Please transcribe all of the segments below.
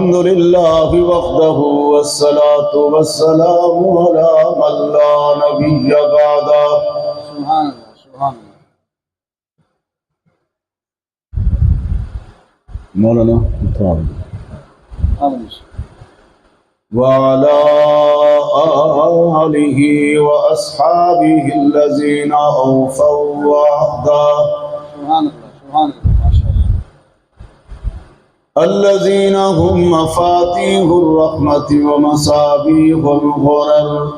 الحمد لله وحده والصلاة والسلام على من لا نبي بعده سبحان اللہ سبحان اللہ مولانا آمین وعلى آله وأصحابه الذين أوفوا وعده سبحان اللہ ماشاء اللہ الذين هم مفاتيح الرحمة ومصابيح الغرر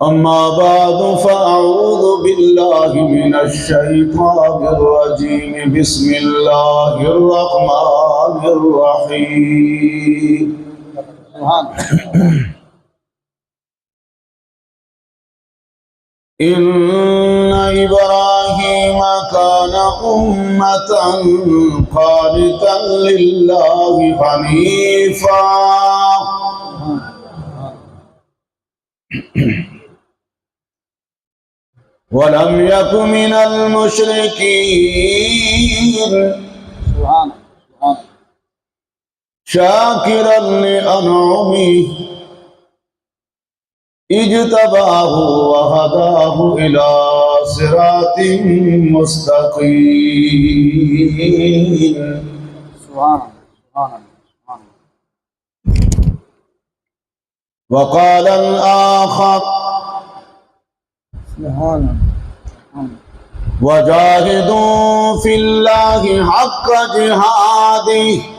أما بعد فأعوذ بالله من الشيطان الرجيم بسم الله الرحمن الرحيم سبحان إن إبراهيم كان أمة قانتا لله حنيفا ولم يك من المشركين سبحان شاكرا لأنعمه اجتباه وهداه إلى صراط مستقيم سبحان وقال الآخر سبحان وجاهدوا في الله حق جهاده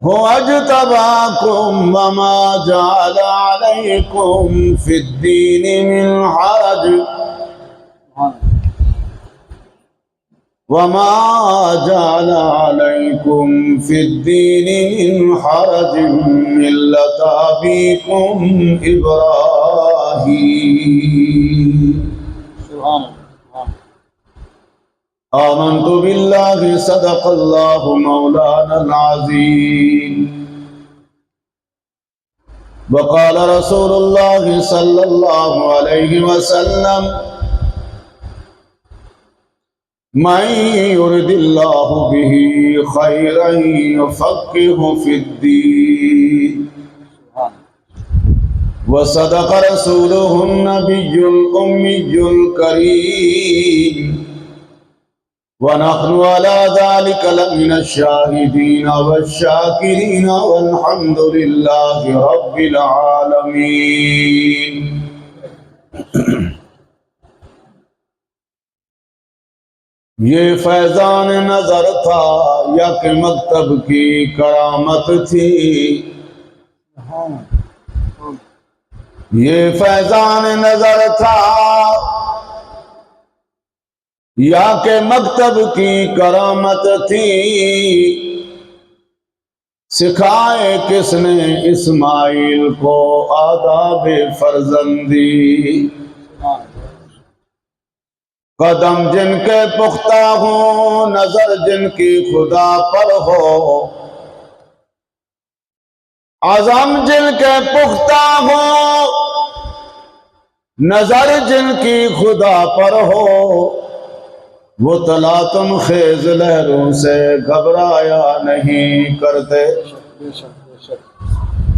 هو اجتباكم وما جعل عليكم في الدين من حرج وما جعل عليكم في الدين من حرج ملة أبيكم إبراهيم سبحان آمنت بالله صدق الله مولانا العظيم وقال رسول الله صلى الله عليه وسلم من يرد الله به خيرا يفقهه في الدين وصدق رسوله النبي الأمي الكريم ونحن على ذلك لمن الشاهدين والشاكرين والحمد لله رب العالمين یہ فیضان نظر تھا یا کہ مکتب کی کرامت تھی یہ فیضان نظر تھا یا کہ مکتب کی کرامت تھی سکھائے کس نے اسماعیل کو آداب فرزندی قدم جن کے پختہ ہوں نظر جن کی خدا پر ہو عزم جن کے پختہ ہوں نظر جن کی خدا پر ہو وہ تلاطم خیز لہروں سے گھبرایا نہیں کرتے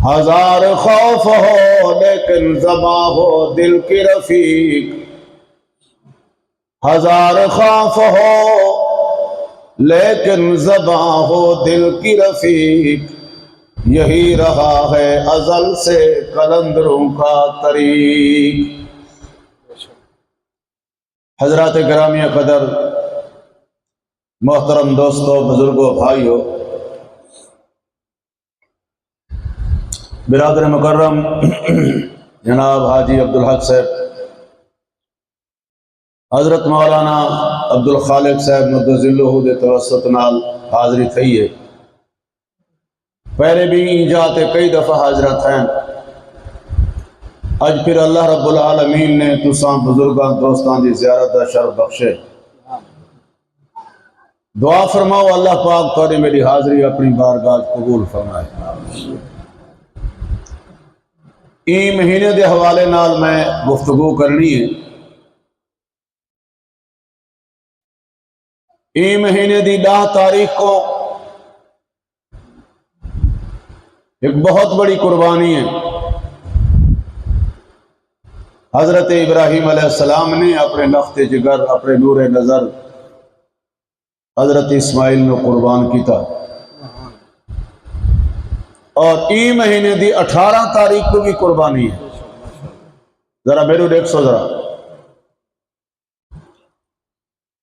ہزار خوف ہو لیکن زباں ہو دل کی رفیق ہزار خوف ہو لیکن زباں ہو دل کی رفیق یہی رہا ہے ازل سے قلندروں کا طریق حضرات گرامی قدر محترم دوستو بزرگوں بھائیو برادر مکرم جناب حاجی عبدالحق صاحب حضرت مولانا عبدالخالق صاحب مدد ذلہ دے توسط نال حاضری تھی ہے پہلے بھی جاتے کئی دفعہ حاضرت ہیں اج پھر اللہ رب العالمین نے تساں بزرگاں دوستاں دی زیارت دا شرف بخشے دعا فرماؤ اللہ پاک تھوڑی میری حاضری اپنی بارگاہ قبول فرمائے ای مہینے دے حوالے نال میں گفتگو کرنی ہے ای مہینے دی 10 تاریخ کو ایک بہت بڑی قربانی ہے۔ حضرت ابراہیم علیہ السلام نے اپنے نخت جگر، اپنے نور نظر حضرت اسماعیل نے قربان کیتا، اور ای مہینے دی 18 تاریخ کو بھی قربانی ہے۔ ذرا میرے دیکھ سو ذرا،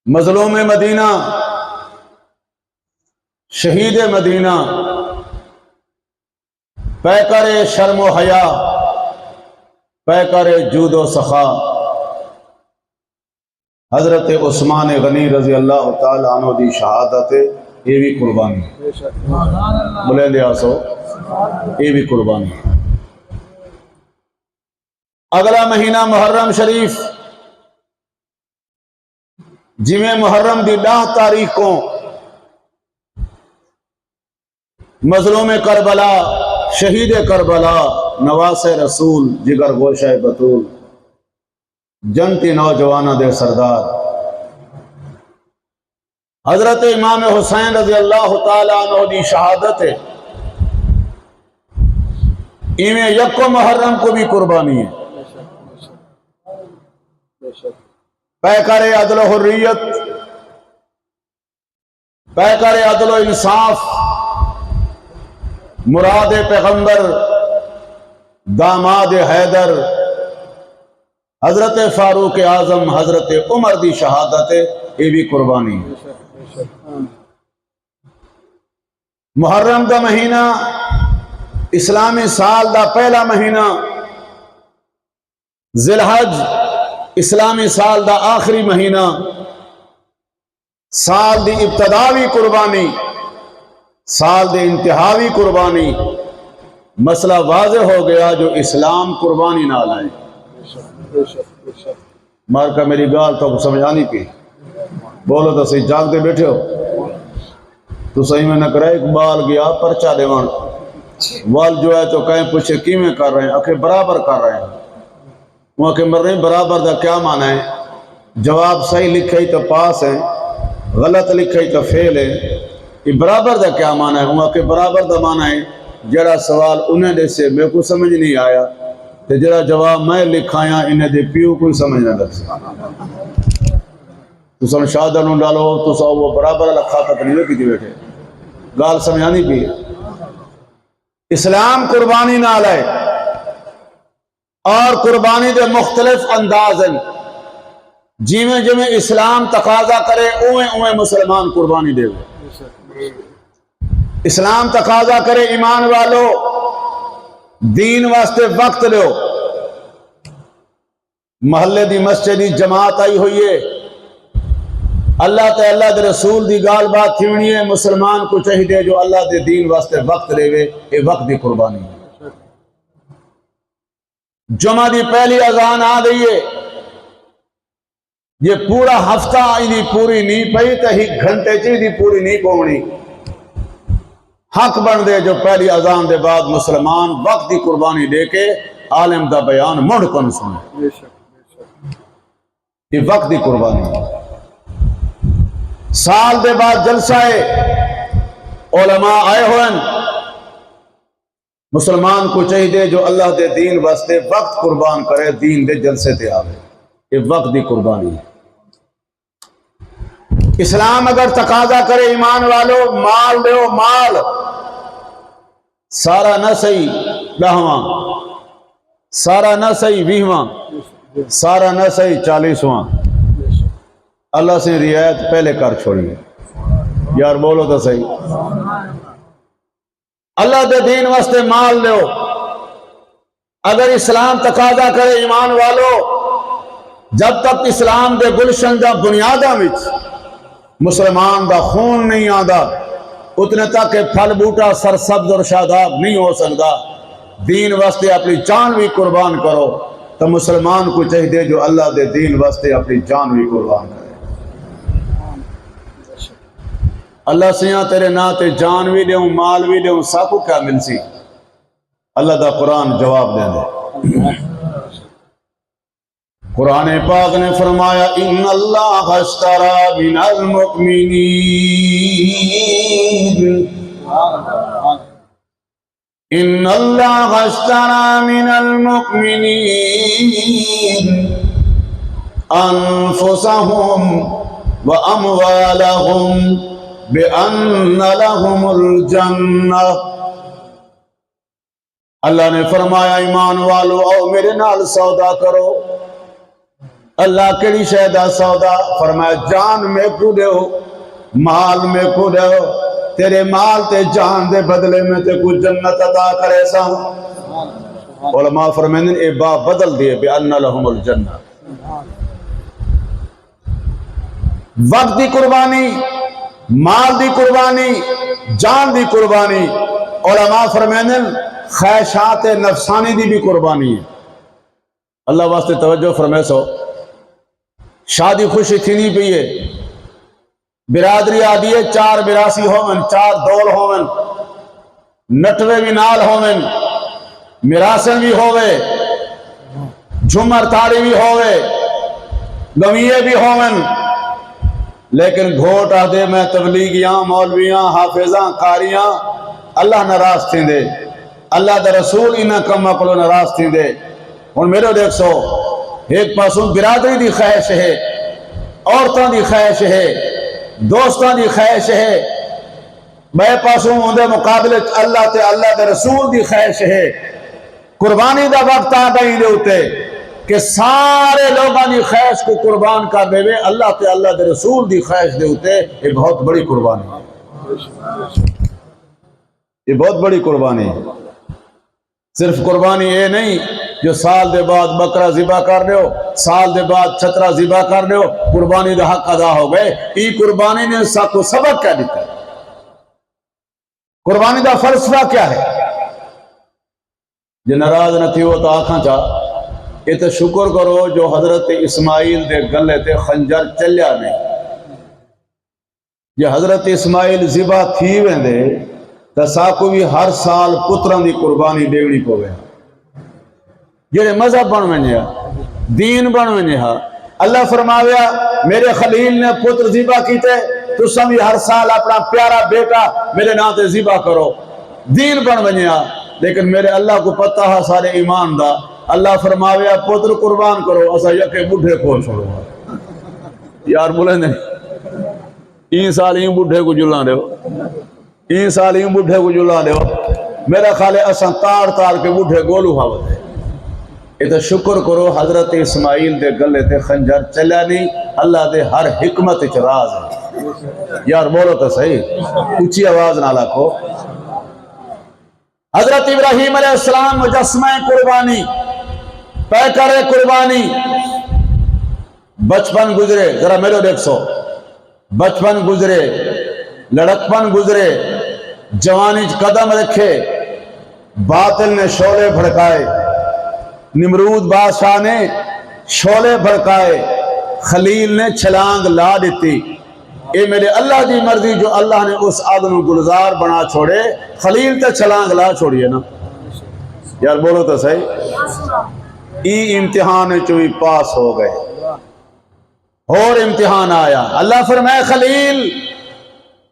مظلوم مدینہ، شہید مدینہ، پیکر شرم و حیا، پیکر جود و سخا، حضرت عثمان غنی رضی اللہ تعالی عنہ دی شہادت، یہ بھی قربانی بلے دیا سو، یہ بھی قربانی۔ اگلا مہینہ محرم شریف، جویں محرم دی 10 تاریخ کو مظلوم کربلا، شہید کربلا، نواس رسول، جگر گوشہ بطول، جنتی نوجوانہ دے سردار حضرت امام حسین رضی اللہ تعالی عنہ دی شہادت ہے، ایویں یکو محرم کو بھی قربانی ہے۔ پیکر عدل و حریت، پیکر عدل و انصاف، مراد پیغمبر، داماد حیدر، حضرت فاروق اعظم، حضرت عمر دی شہادت، یہ بھی قربانی ہے۔ محرم دا مہینہ اسلامی سال دا پہلا مہینہ، ذی الحج اسلامی سال دا آخری مہینہ، سال دی ابتداوی قربانی، سال دی انتہاوی قربانی۔ مسئلہ واضح ہو گیا، جو اسلام قربانی نہ لائے۔ مار کا میری گال تو سمجھانی پی، بولو تو صحیح، جاگ دے بیٹھے ہو تو صحیح میں نہ کرے۔ اقبال گیا پرچہ دیوان، وال جو ہے تو کہیں پوچھے کیویں کر رہے ہیں، آخر برابر کر رہے ہیں۔ وہاں کہ مر رہے ہیں برابر دا کیا معنی ہے؟ جواب صحیح لکھے تو پاس ہے، غلط لکھے تو فیل ہے۔ یہ برابر دا کیا معنی ہے؟ وہاں کہ برابر دا معنی ہے جڑا سوال انہیں دے سے میرے کو سمجھ نہیں آیا، تو جڑا جواب میں لکھایا انہیں دے پیو کوئی سمجھ نہ لگ سکتا۔ تو سن شاہدہ نوں ڈالو تو سو وہ برابر لکھا تک نہیں ہوئی کی بیٹھے، گال سمجھانی پی۔ اسلام قربانی نہ لائے، اور قربانی دے مختلف انداز ہیں، جیویں جیویں اسلام تقاضا کرے اویں اویں مسلمان قربانی دے۔ اسلام تقاضا کرے ایمان والو دین واسطے وقت لو، محلے دی مسجدی جماعت آئی ہوئی ہے، اللہ تے اللہ دے رسول دی گال بات تھیونی ہے، مسلمان کو چاہیے جو اللہ دے دین واسطے وقت لے وے، یہ وقت دی قربانی ہے۔ جمعہ دی پہلی اذان آ گئی ہے، یہ پورا ہفتہ آئی پوری نہیں پئی تو ہی گھنٹے چی دی پوری نہیں پونی۔ حق بن دے جو پہلی اذان دے بعد مسلمان وقت دی قربانی دے کے عالم دا بیان مڑ کن سنے، یہ وقت دی قربانی ہے۔ سال دے بعد جلسہ علماء آئے ہوئے، مسلمان کو چاہیے جو اللہ دے دین واسطے وقت قربان کرے، دین دے جلسے تے آوے، یہ وقت دی قربانی ہے۔ اسلام اگر تقاضا کرے ایمان والو مال دیو، مال سارا نہ صحیح 10واں، سارا نہ صحیح 20واں، سارا نہ صحیح 40واں، اللہ سے رعایت پہلے کر چھوڑیے یار، بولو تو صحیح۔ اللہ دے دین واسطے مال دیو، اگر اسلام تقاضا کرے ایمان والو، جب تک اسلام دے گلشن دا بنیاداں وچ مسلمان دا خون نہیں آندا، اتنے تک کہ پھل بوٹا سرسبز اور شاداب نہیں ہو سکتا۔ دین واسطے اپنی جان بھی قربان کرو، تو مسلمان کو چاہیے جو اللہ دے دین واسطے اپنی جان بھی قربان کرے۔ اللہ سیاں تیرے نا تے جان بھی دیوں، مال بھی دیوں، سب کو کیا مل سی؟ اللہ دا قرآن جواب دے دے۔ قرآن پاک نے فرمایا ان اللہ اشترى من المؤمنین ان اللہ اشترى من المؤمنین انفسهم واموالهم بان لهم الجنہ۔ اللہ نے فرمایا ایمان والو او میرے نال سودا کرو۔ اللہ کیڑی شے دا سودا؟ فرمایا جان میں کو دیو، مال میں کو دیو، تیرے مال تے جان دے بدلے میں تے کو جنت عطا کرے سا۔ علماء فرمائیں اے باب بدل دیے بِأَنَّ لَهُمُ الْجَنَّةِ۔ وقت دی قربانی، مال دی قربانی، جان دی قربانی، علماء فرمائیں خواہشات نفسانی دی بھی قربانی ہے۔ اللہ واسطے توجہ فرمائے سو، شادی خوشی تھی نہیں پئی ہے، برادری آدھی ہے، 4 براسی ہومن، 4 دول ہومن، نٹوے بھی نال ہومن، مراسن بھی ہوئے، جھمر تاڑی بھی ہوئے، گمیے بھی ہومن، لیکن گھوٹ آدھے میں تبلیغیاں، مولویاں، حافظاں، قاریاں اللہ ناراض تھیں دے، اللہ دے رسول انہاں کم اکلو ناراض تھیں دے۔ اور میرے دیکھ سو ایک پاسوں برادری دی خواہش ہے، عورتاں دی خواہش ہے، دوستاں دی خواہش ہے، بے پاسوں اندے مقابلے اللہ تے اللہ دے رسول دی خواہش ہے۔ قربانی دا وقت آ گئی دے ہوتے کہ سارے لوگاں دی خواہش کو قربان کر دے وے، اللہ تے اللہ دے رسول دی خواہش دے ہوتے، یہ بہت بڑی قربانی ہے، یہ بہت بڑی قربانی ہے۔ صرف قربانی یہ نہیں جو سال دے بعد بکرا ذبح کر دیو، سال دے بعد چھترا ذبح کر دیو، قربانی دا حق ادا ہو گئے۔ یہ قربانی نے سب کو سبق کیا دیتا ہے؟ قربانی دا فلسفہ کیا ہے؟ جو ناراض نہ تھی وہ تو آنکھاں چاہ، یہ تو شکر کرو جو حضرت اسماعیل دے گلے تے خنجر چلیا نہیں۔ یہ حضرت اسماعیل ذبح تھی ویندے تو ساکو بھی ہر سال پتران دی قربانی دیونی کو گیا، جڑے مذہب بن ونجیا، دین بن ونجیا۔ اللہ فرمایا میرے خلیل نے پتر ذبح کیتے، تو سمی ہر سال اپنا پیارا بیٹا میرے نام تے ذبح کرو، دین بن ونجیا۔ لیکن میرے اللہ کو پتہ ہے سارے ایمان دا، اللہ فرمایا پتر قربان کرو، اسا یکے بڈھے کو چھوڑو۔ یار بولے نہیں این سال این بڈھے کو جلا دے ہو، این سال این بڈھے کو جلا دے ہو، میرا خیال ہے اساں تار تار کے بڈھے گولو حاوت ہے۔ یہ تو شکر کرو حضرت اسماعیل دے گلے تے خنجر چلیا نہیں، اللہ دے ہر حکمت اچراز ہے۔ یار بولو تو صحیح، اچھی آواز نہ لاکھو۔ حضرت ابراہیم علیہ السلام مجسمہ قربانی، پیکر قربانی، بچپن گزرے، ذرا میرے دیکھ سو، بچپن گزرے، لڑکپن گزرے، جوانی قدم رکھے، باطل نے شعلے بھڑکائے، نمرود بادشاہ نے شعلے بھڑکائے، خلیل نے چھلانگ لا دیتی۔ اے میرے اللہ دی مرضی جو اللہ نے اس آدم گلزار بنا چھوڑے، خلیل تے چھلانگ لا چھوڑیے نا۔ یار بولو تو صحیح، ای امتحان چوئی پاس ہو گئے، اور امتحان آیا۔ اللہ فرمائے خلیل،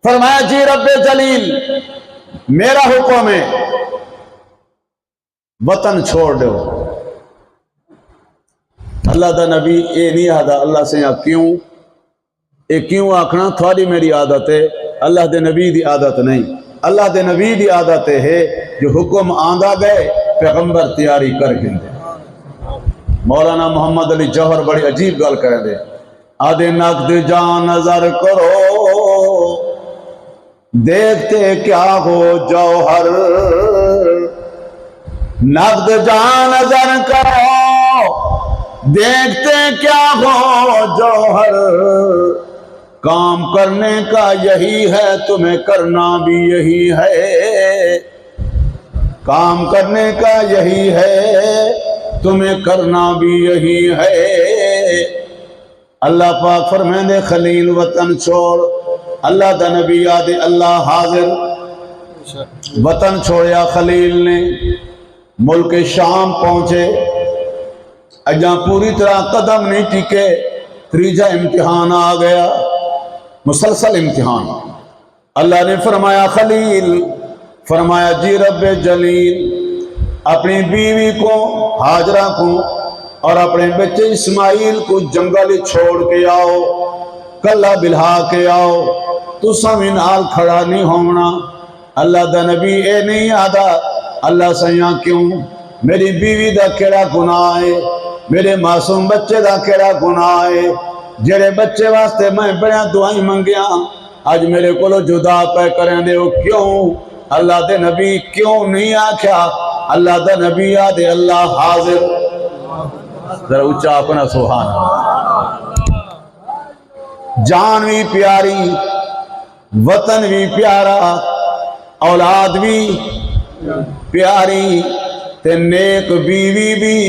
فرمایا جی رب جلیل میرا حکم ہے وطن چھوڑ دو۔ اللہ دا نبی اے نہیں آدھا اللہ سے یہاں کیوں، اے کیوں آکھنا تھوڑی میری عادت ہے، اللہ دے نبی دی عادت نہیں۔ اللہ دے نبی دی عادت ہے جو حکم آندہ گئے پیغمبر تیاری کر کے دے۔ مولانا محمد علی جوہر بڑی عجیب گل کریں دے، آدھے نقد جان نظر کرو دیکھتے کیا ہو جوہر، نقد جان نظر کرو دیکھتے کیا ہو جوہر، کام کرنے کا یہی ہے تمہیں کرنا بھی یہی ہے، کام کرنے کا یہی ہے تمہیں کرنا بھی یہی ہے۔ اللہ پاک فرمائیں دے خلیل وطن چھوڑ، اللہ دا نبی یاد اللہ حاضر، وطن چھوڑیا خلیل نے، ملک شام پہنچے، اجاں پوری طرح قدم نہیں ٹکے تیجا امتحان آ گیا مسلسل امتحان اللہ نے فرمایا خلیل فرمایا جی رب جلیل اپنی بیوی کو ہاجرہ کو اور اپنے بچے اسماعیل کو جنگل چھوڑ کے آؤ کلا بلہا کے آؤ تو سمینال کھڑا نہیں ہونا اللہ دا نبی اے نہیں آدھا اللہ سیاں کیوں میری بیوی دا کیڑا گناہ ہے میرے معصوم بچے دا کیڑا گناہ ہے جڑے بچے واسطے میں بڑا دعائیں منگیاں آج میرے کو جدا پہ کریں دے ہو کیوں اللہ دے نبی کیوں نہیں آکھیا اللہ دے نبی آدھے اللہ حاضر ذرا اچھا اپنا سبحان جان بھی پیاری وطن بھی پیارا اولاد بھی پیاری تے نیک بیوی بھی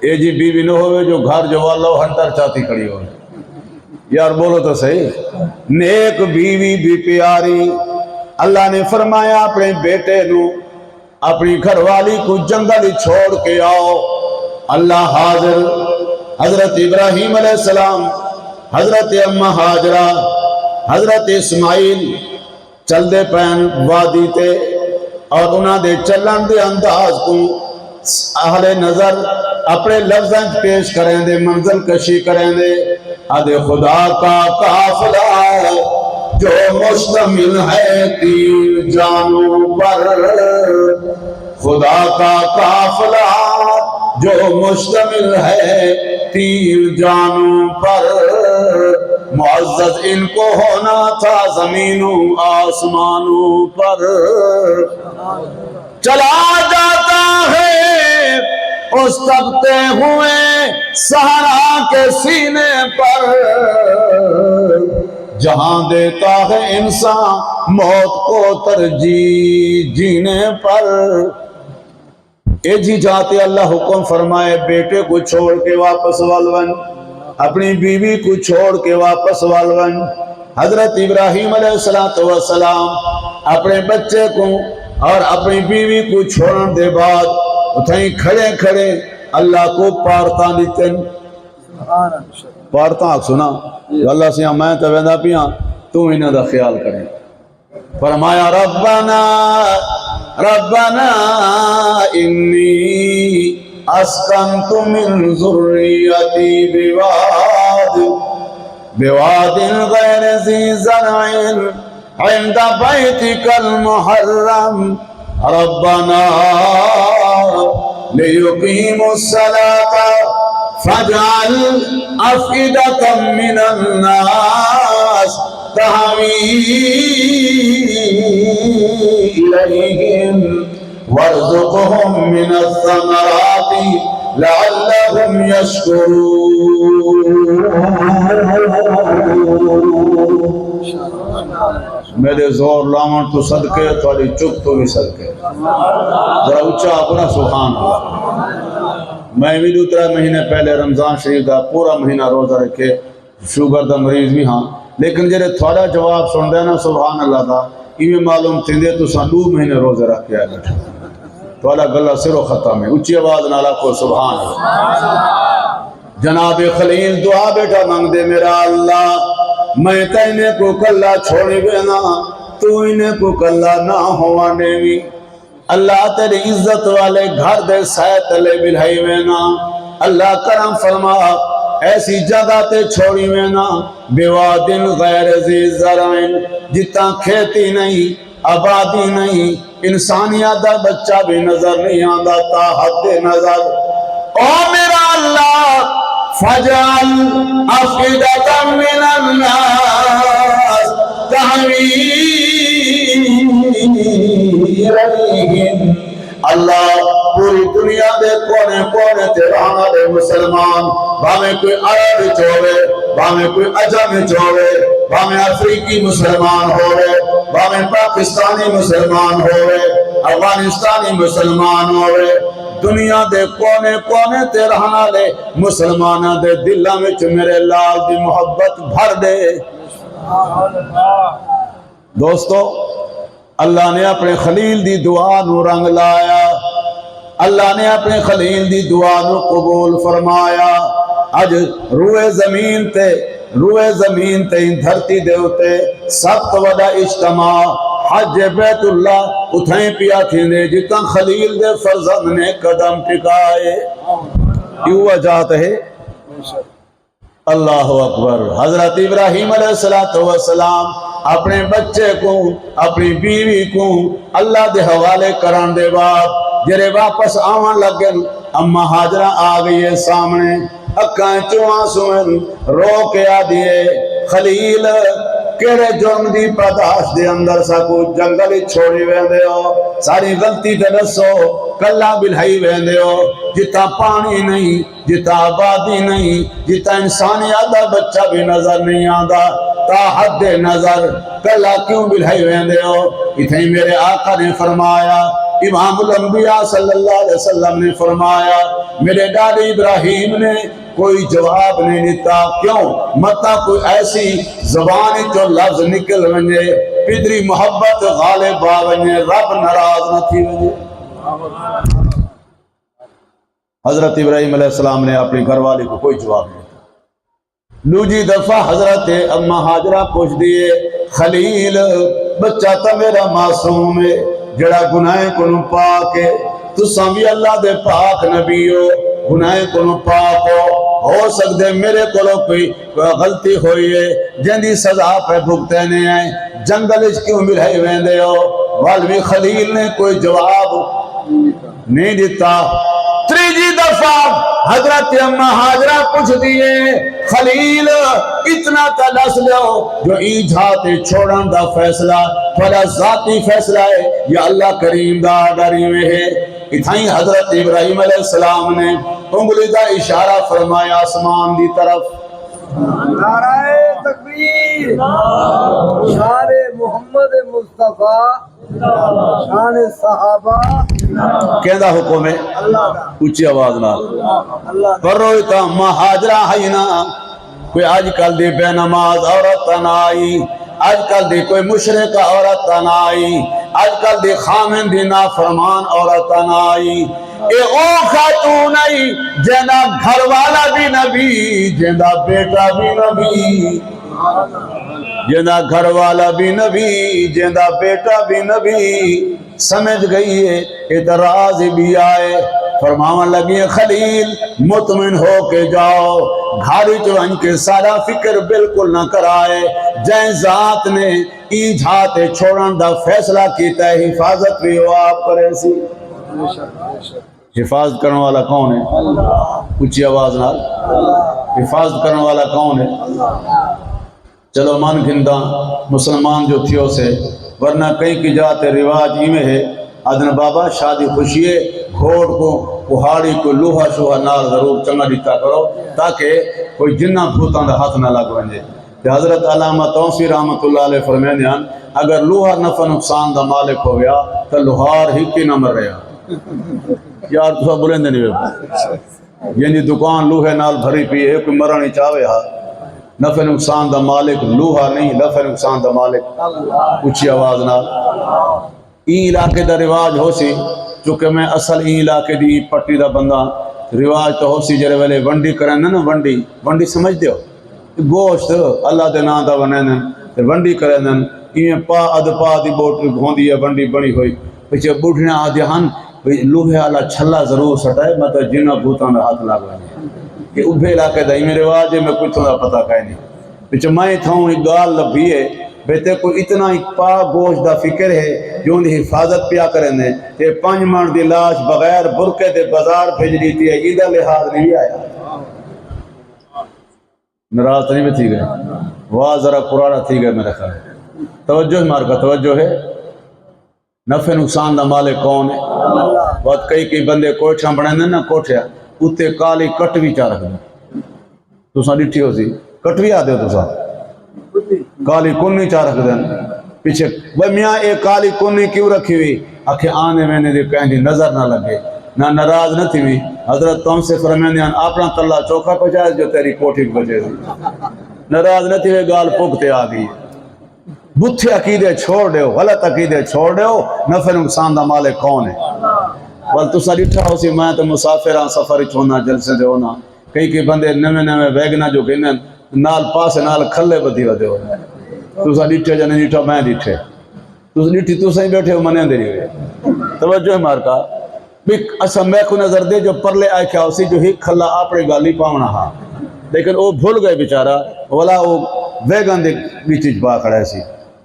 اے جی بیوی نہ ہوئے جو گھر جو اللہ ہنٹر چاہتی کھڑی ہوئے یار بولو تو صحیح نیک بیوی بھی پیاری اللہ نے فرمایا اپنے بیٹے نو اپنی گھر والی کو جنگل چھوڑ کے آؤ اللہ حاضر حضرت ابراہیم علیہ السلام حضرت امہ ہاجرہ حضرت اسماعیل چل دے پین وادی تے اور انہاں دے چلن دے انداز کو اہل نظر اپنے لفظیں پیش کریں دے منزل کشی کریں دے آدھے خدا کا قافلہ جو مشتمل ہے 3 جانوں پر خدا کا قافلہ جو مشتمل ہے 3 جانوں پر معزز ان کو ہونا تھا زمینوں آسمانوں پر چلا جاتا ہے اس تبتے ہوئے صحرا کے سینے پر جہاں دیتا ہے انسان موت کو ترجیح جینے پر اے جی جاتے اللہ حکم فرمائے بیٹے کو چھوڑ کے واپس والون اپنی بیوی کو چھوڑ کے واپس والون حضرت ابراہیم علیہ السلام اپنے بچے کو اور اپنی بیوی کو چھوڑن دے بعد اتھائیں کھڑے کھڑے اللہ کو پارتا دیتن پارتا سنا اللہ سے میں تو ویدہ پیاں تو انہیں دا خیال کریں فرمایا ربنا ربنا انی اسکنت من ذریتی بواد غیر ذی زرع عند بیتک المحرم ربنا لیقیموا الصلاة فاجعل أفئدة من الناس تهوي إليهم وارزقهم من الثمرات لعلهم يشكرون میرے زور لامن تو صدقے تھوڑی چپ تو بھی صدقے ذرا اچھا اپنا سبحان اللہ میں بھی 2-3 مہینے پہلے رمضان شریف کا پورا مہینہ روزہ رکھے شوگر دا مریض بھی ہاں لیکن جڑے تھوڑا جواب سن دے نا سبحان اللہ دا یہ معلوم تھی دے تو سان 2 مہینے روزہ رکھ کے آئے بیٹھے تھوڑا گلہ سر و ختم ہے اچھی آواز نالا کو سبحان اللہ جناب خلیل دعا بیٹا مانگ دے میرا اللہ میں تینے کو کلہ چھوڑی بینا تو انہیں کو کلہ نہ ہوانے بھی اللہ تیری عزت والے گھر دے سائتلے بلھائی بینا اللہ کرم فرما ایسی جگہ تے چھوڑی بینا بیوادن غیر ذی زرعن جتا کھیتی نہیں آبادی نہیں انسانیت دا بچہ بھی نظر نہیں آندہ تا حد نظر او میرا اللہ فجعل أفئدة من الناس تهوي إليهم اللہ پوری دنیا دے کونے کونے تے رہنا دے مسلمان بھامے کوئی عرب چھوڑے بھامے کوئی عجم چھوڑے بھامے افریقی مسلمان ہوئے بھامے پاکستانی مسلمان ہوئے افغانستانی مسلمان ہوئے دنیا دے کونے کونے تے رہنا لے مسلمانہ دے دلہ میں میرے لال دی محبت بھر دے دوستو اللہ نے اپنے خلیل دی دعا نو رنگ لایا اللہ نے اپنے خلیل دی دعا نو قبول فرمایا اج روئے زمین تے دھرتی دے اتے سب تو وڈا اجتماع حج بیت اللہ اتھائیں پیا تھیندے جتنا خلیل دے فرزند نے قدم ٹکائے کیوں وجہت ہے اللہ اکبر حضرت ابراہیم علیہ السلام اپنے بچے کو اپنی بیوی کو اللہ دے حوالے کران دے بعد جرے واپس آوان لگن اما حاجرہ آ گئی ہے سامنے اکھاں چواں سوئن رو کے آ دیے خلیل کیڑے جرم دی پاداش دے اندر ساکو جنگلی چھوڑی ویندے ہو ساری غلطی تے دسو کلا بلہائی ویندے ہو جتا پانی نہیں جتا آبادی نہیں جتا انسانی آدھا بچہ بھی نظر نہیں آدھا تا حد نظر کلا کیوں بلہائی ویندے ہو اتھیں میرے آقا نے فرمایا امام الانبیاء صلی اللہ علیہ وسلم نے فرمایا میرے ڈاڈی ابراہیم نے کوئی جواب نہیں دیتا کیوں متا کوئی ایسی زبانی جو لفظ نکل ونجے پدری محبت غالب آ ونجے رب ناراض نہ تھی ونجے حضرت ابراہیم علیہ السلام نے اپنی گھر والی کو کوئی جواب نہیں دیتا لوجی دفعہ حضرت اما حاجرہ پوچھ دیے خلیل بچہ تا میرا معصوم ہے جڑا گناہیں کنو پاک ہے تو سامی اللہ دے پاک نبی ہو گناہیں کنو پاک ہو سکتے میرے کولو کوئی غلطی ہوئی ہے جندی سزا پہ بھگتے نہیں آئے جنگل اس کیوں ملہائی ویندے ہو والوی خلیل نے کوئی جواب نہیں دیتا تریجی دفعہ حضرت اما حاجرہ پوچھ دیئے خلیل اتنا تلس لو جو ایجھات چھوڑن دا فیصلہ تھوڑا ذاتی فیصلہ ہے یا اللہ کریم دا ڈری میں ہے اتھائیں حضرت ابراہیم علیہ السلام نے انگلی دا اشارہ فرمایا آسمان دی طرف نعرہ تکبیر شان محمد مصطفیٰ شان صحابہ کہندہ حکم ہے اچھی آواز نہ پر رویتا مہاجرہ ہائینا کوئی آج کل دی بے نماز عورت تنائی آج کل دی کوئی مشرق عورت تنائی آج کل دی خامن دی نافرمان عورت تنائی اے او خاتون آئی جینا گھر والا بھی نبی جینا بیٹا بھی نبی جینا گھر والا بھی نبی جینا بیٹا بھی نبی سمجھ گئی ہے اعتراض بھی آئے فرماون لگی خلیل مطمئن ہو کے جاؤ گھاری چوہن کے سارا فکر بالکل نہ کرائے جائیں ذات نے ایجھات چھوڑن دا فیصلہ کیتا ہے حفاظت بھی ہو آپ کرے سی حفاظت کرنے والا کون ہے اچھی آواز نال حفاظت کرنے والا کون ہے چلو مان گھندہ مسلمان جو تھیو سے ورنہ کئی کی جاتے رواج ہی میں ہے ادن بابا شادی خوشیے گھوڑ کو پہاڑی کو لوہا شوہا نال ضرور چنگا دیتا کرو تاکہ کوئی جنہ بھوتاں دا ہاتھ نہ لگ ونجے کہ حضرت علامہ توسی رحمت اللہ علیہ فرمینے ہیں اگر لوہا نفع نقصان دا مالک ہو گیا تو لوہار ہی کی نہ مر رہا یار تو سب بلیں دے نہیں بے یعنی دکان لوہے نال بھری پی ہے کوئی مرانی چاہوے ہاں نفع نقصان دا مالک لوہا نہیں نفع نقصان دا مالک اچھی آواز نال این علاقے دا رواج ہو سی چونکہ میں اصل این علاقے دی پٹی دا بندہ رواج تو ہو سی جرے ویلے ونڈی کریں نا ونڈی سمجھ دیو گوشت اللہ دے نا دا ونینن ونڈی کریں این پا اد پا دی بوٹ گھوندی ہے ونڈی بڑی ہوئی پیچھے بوٹھنے آدھے ہن لوہے والا چھلا ضرور سٹائے مطلب جنہ بھوتاں دا ہاتھ لگا کہ ابھے علاقے دا ہی میرے واجے میں کچھ دا پتہ کہے نہیں پیچھے میں تھاؤں ایک گال لبھی ہے بیتے کوئی اتنا ایک پا گوشت دا فکر ہے جو ان حفاظت پیا کریں دے کہ 5 من دی لاش بغیر برکے دے بازار بھیج لیتی ہے ایدہ لحاظ نہیں آیا نراز نہیں بھی تھی گئے واہ ذرا قرآن تھی گئے میرے خیال توجہ مار کا توجہ ہے نفع نقصان دا مالک کون ہے بہت کئی بندے کوٹھیاں بڑھیں دیں نا کوٹھیاں اتے کالی کٹوی چاہ رکھ دیں تو ساں ڈٹھی ہو سی کٹوی آدھے ہو تو ساں کالی کنی چاہ رکھ دیں پیچھے وہ میاں ایک کالی کنی کیوں رکھی ہوئی آکھے آنے میں نے دے کہیں دی نظر نہ لگے نہ ناراض نہ تھی ہوئی حضرت تم سے فرمائیں اپنا تلہ چوکھا پچائے جو تیری کوٹھی بچے دی ناراض نہ تھی ہوئی گال پکتے آ گئی بتھے عقیدے چھوڑ دے ہو غلط عقیدے چھوڑ دے ہو نفع نقصان دا مالک کون ہے ول تو ساڈٹھا ہو سی میں تو مسافر ہاں سفر وچ ہونا جلسے تے ہونا کئی بندے نویں نویں ویگنا جو کہنے نال پاس نال کھلے بدھی ودے ہو تو ساڈٹھے جنے ڈٹھا میں ڈٹھے تو ڈٹھی تو سہی بیٹھے ہو منے دے ہوئے توجہ مار کا بھی اسا میں کو نظر دے جو پرلے آئے کیا اسی جو ہی کھلا اپنے گالی پاونا ہا لیکن وہ بھول گئے بیچارہ والا وہ ویگن دے بیچ با کھڑا سی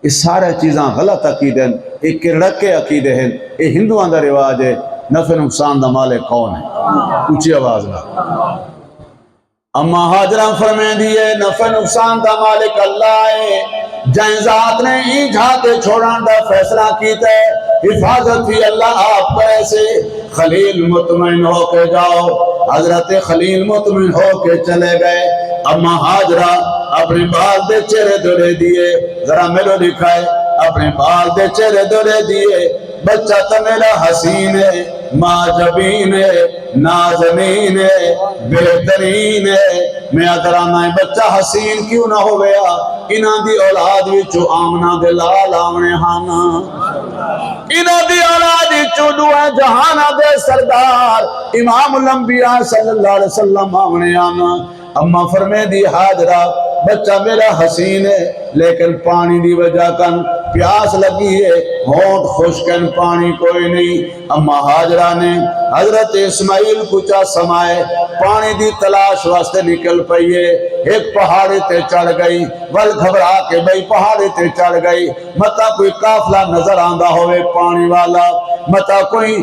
یہ سارے چیزاں غلط عقیدے ہیں یہ کرڑکے عقیدے ہیں یہ ہندوؤں دا رواج ہے نفع نقصان دا مالک کون ہے اونچی آواز میں اما حاجرہ فرمائیں دیئے نفع نقصان دا مالک اللہ ہے جائیں ذات نے ہی جھاتے چھوڑان دا فیصلہ کیتا ہے حفاظت ہی اللہ آپ پر ایسے خلیل مطمئن ہو کے جاؤ حضرت خلیل مطمئن ہو کے چلے گئے اما حاجرہ اپنے بال دے چہرے دورے دیئے ذرا میرو دکھائے اپنے بال دے چہرے دورے دیئے بچہ تو میرا حسین ہے ماں جبین ہے نازنین ہے بہترین ہے میں ادرانا ہے بچہ حسین کیوں نہ ہو گیا انہاں دی اولاد وچوں آمنہ دے لال آمنے ہانا انہاں دی اولاد وچوں دوے جہانہ دے سردار امام الانبیاء صلی اللہ علیہ وسلم آمنے آنا اما فرمے دی حاجرہ بچہ میرا حسین ہے لیکن پانی دی وجہ کن پیاس لگی ہے ہونٹ خشکن پانی کوئی نہیں اما حاجرہ نے حضرت اسماعیل کچا سمائے پانی دی تلاش واسطے نکل پئیے ایک پہاڑی تے چڑھ گئی ول گھبرا کے بھئی پہاڑی تے چڑھ گئی متا کوئی قافلہ نظر آندہ ہوئے پانی والا متا کوئی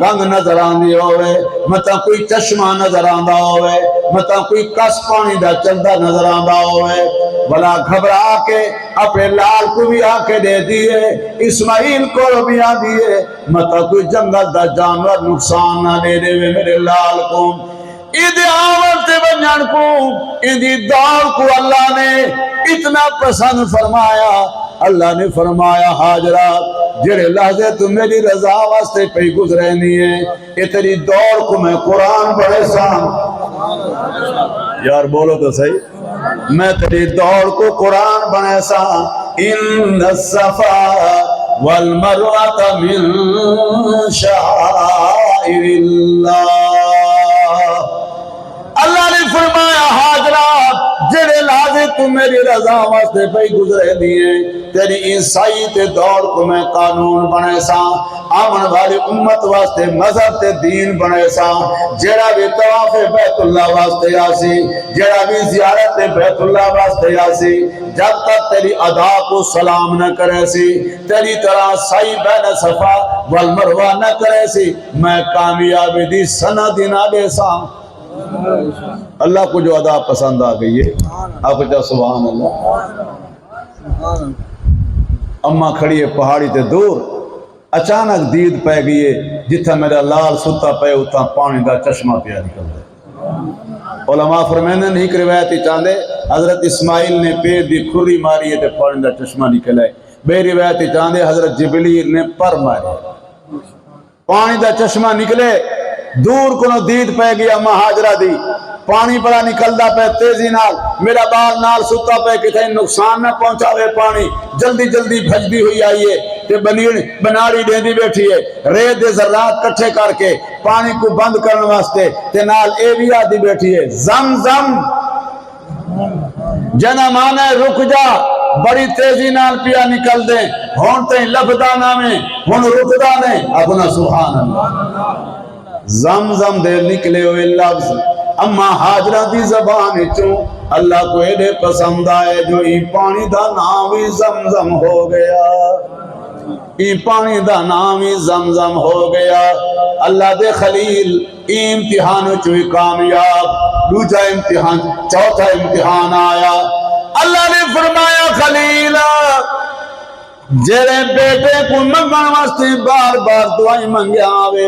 گنگ نظر آندی ہوئے متا کوئی چشمہ نظر آندہ ہوئے متا کوئی کس پانی دا چلدہ نظر آندہ ہوئے بلا گھبرا کے اپنے لال کو بھی آکے دے دیئے اسماعیل کو بھی آ دیئے متا کوئی جنگل دا جانور نقصان نہ دے دے میرے لال کو ایدی آمد تے بنجان کو ایدی دور کو اللہ نے اتنا پسند فرمایا اللہ نے فرمایا حاجرہ جڑے لحظے تو میری رضا واسطے پہ گزرے نہیں ہے یہ تیری دور کو میں قرآن پڑھے سام یار بولو تو صحیح میں تیری دور کو قرآن بنے سا ان الصفا والمروہ من شعائر اللہ نے فرمایا حاجرہ جڑے لازے تو میری رضا واسطے پہ گزرے دیئے تیری عیسائی تے دور کو میں قانون بنے سا آمن والی امت واسطے مذہب تے دین بنے سا جڑا بھی طواف بیت اللہ واسطے آسی جڑا بھی زیارت بیت اللہ واسطے آسی جب تک تیری ادا کو سلام نہ کرے سی تیری طرح سائی بین صفا والمروہ نہ کرے سی میں کامیابی دی سند نہ دے سا اللہ کو جو ادا پسند آ گئی ہے آپ کہتا سبحان اللہ اما کھڑی ہے پہاڑی تے دور اچانک دید پہ گئی ہے جتھا میرا لال ستا پہ اتھا پانی دا چشمہ پیا نکل دے علماء فرمینے نہیں کہ روایتی چاندے حضرت اسماعیل نے پیر دی کھری ماری ہے تے پانی دا چشمہ نکل ہے بے روایتی چاندے حضرت جبلیل نے پر مارے پانی دا چشمہ نکلے دور کنو دید پہ گیا مہاجرہ دی پانی بڑا نکلدا پہ تیزی نال میرا بال نال ستا پہ کتھے نقصان نہ پہنچاوے پانی جلدی جلدی بھجدی ہوئی آئیے تے بناڑی دیندی بیٹھی ہے ریت دے ذرات کٹھے کر کے پانی کو بند کرنے واسطے تے نال اے بھی آدھی بیٹھی ہے زم زم جنا مانے رک جا بڑی تیزی نال پیا نکل دیں ہون تے لبدانا میں ہون رکدا نہیں اپنا سبحان اللہ زمزم دے نکلے ہوئے لفظ اما حاجرہ دی زبان چوں اللہ کو ایڈے پسند آئے جو ای پانی دا نام ہی زمزم ہو گیا ای پانی دا نام ہی زمزم ہو گیا اللہ دے خلیل ای امتحان چوئی کامیاب دوجا امتحان چوتھا امتحان آیا اللہ نے فرمایا خلیلہ جیرے بیٹے کو منگن واسطے بار بار دعائیں منگیا آوے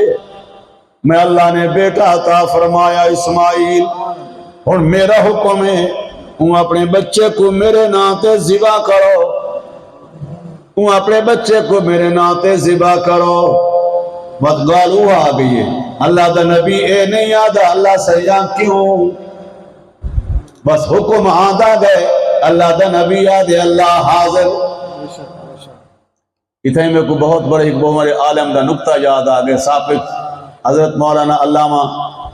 میں اللہ نے بیٹا عطا فرمایا اسماعیل اور میرا حکم ہے ہوں اپنے بچے کو میرے ناتے ذبح کرو ہوں اپنے بچے کو میرے ناتے ذبح کرو بدگالو آ گئی ہے اللہ دا نبی اے نہیں آدھا اللہ سیاں کیوں بس حکم آدھا گئے اللہ دا نبی آدھے اللہ حاضر اتنے میں کو بہت بڑے ایک بہت عالم دا نکتہ یاد آگے ثابت حضرت مولانا علامہ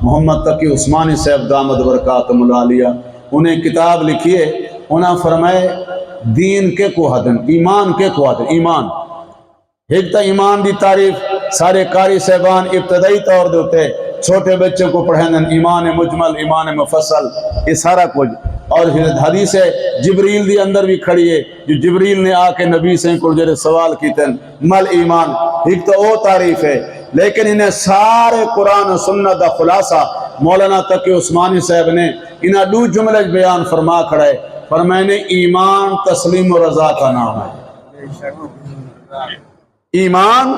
محمد تقی عثمانی صاحب دامت برکاتہم العالیہ انہیں کتاب لکھیے، انہاں فرمائے دین کے کو حدن، ایمان کے کو حدن، ایمان ایک تا ایمان دی تعریف سارے قاری صاحبان ابتدائی طور دیتے چھوٹے بچوں کو پڑھیں ایمان مجمل، ایمان مفصل، یہ سارا کچھ، اور حدیث جبریل دی اندر بھی کھڑی ہے جو جبریل نے آ کے نبی سے کو جڑے سوال کیتن مل ایمان، ایک تو وہ تعریف ہے، لیکن انہیں سارے قرآن و سنت دا خلاصہ مولانا تقی عثمانی صاحب نے انہیں دو جملے بیان فرما کھڑا ہے، فرمائنے ایمان تسلیم و رضا کا نام ہے، ایمان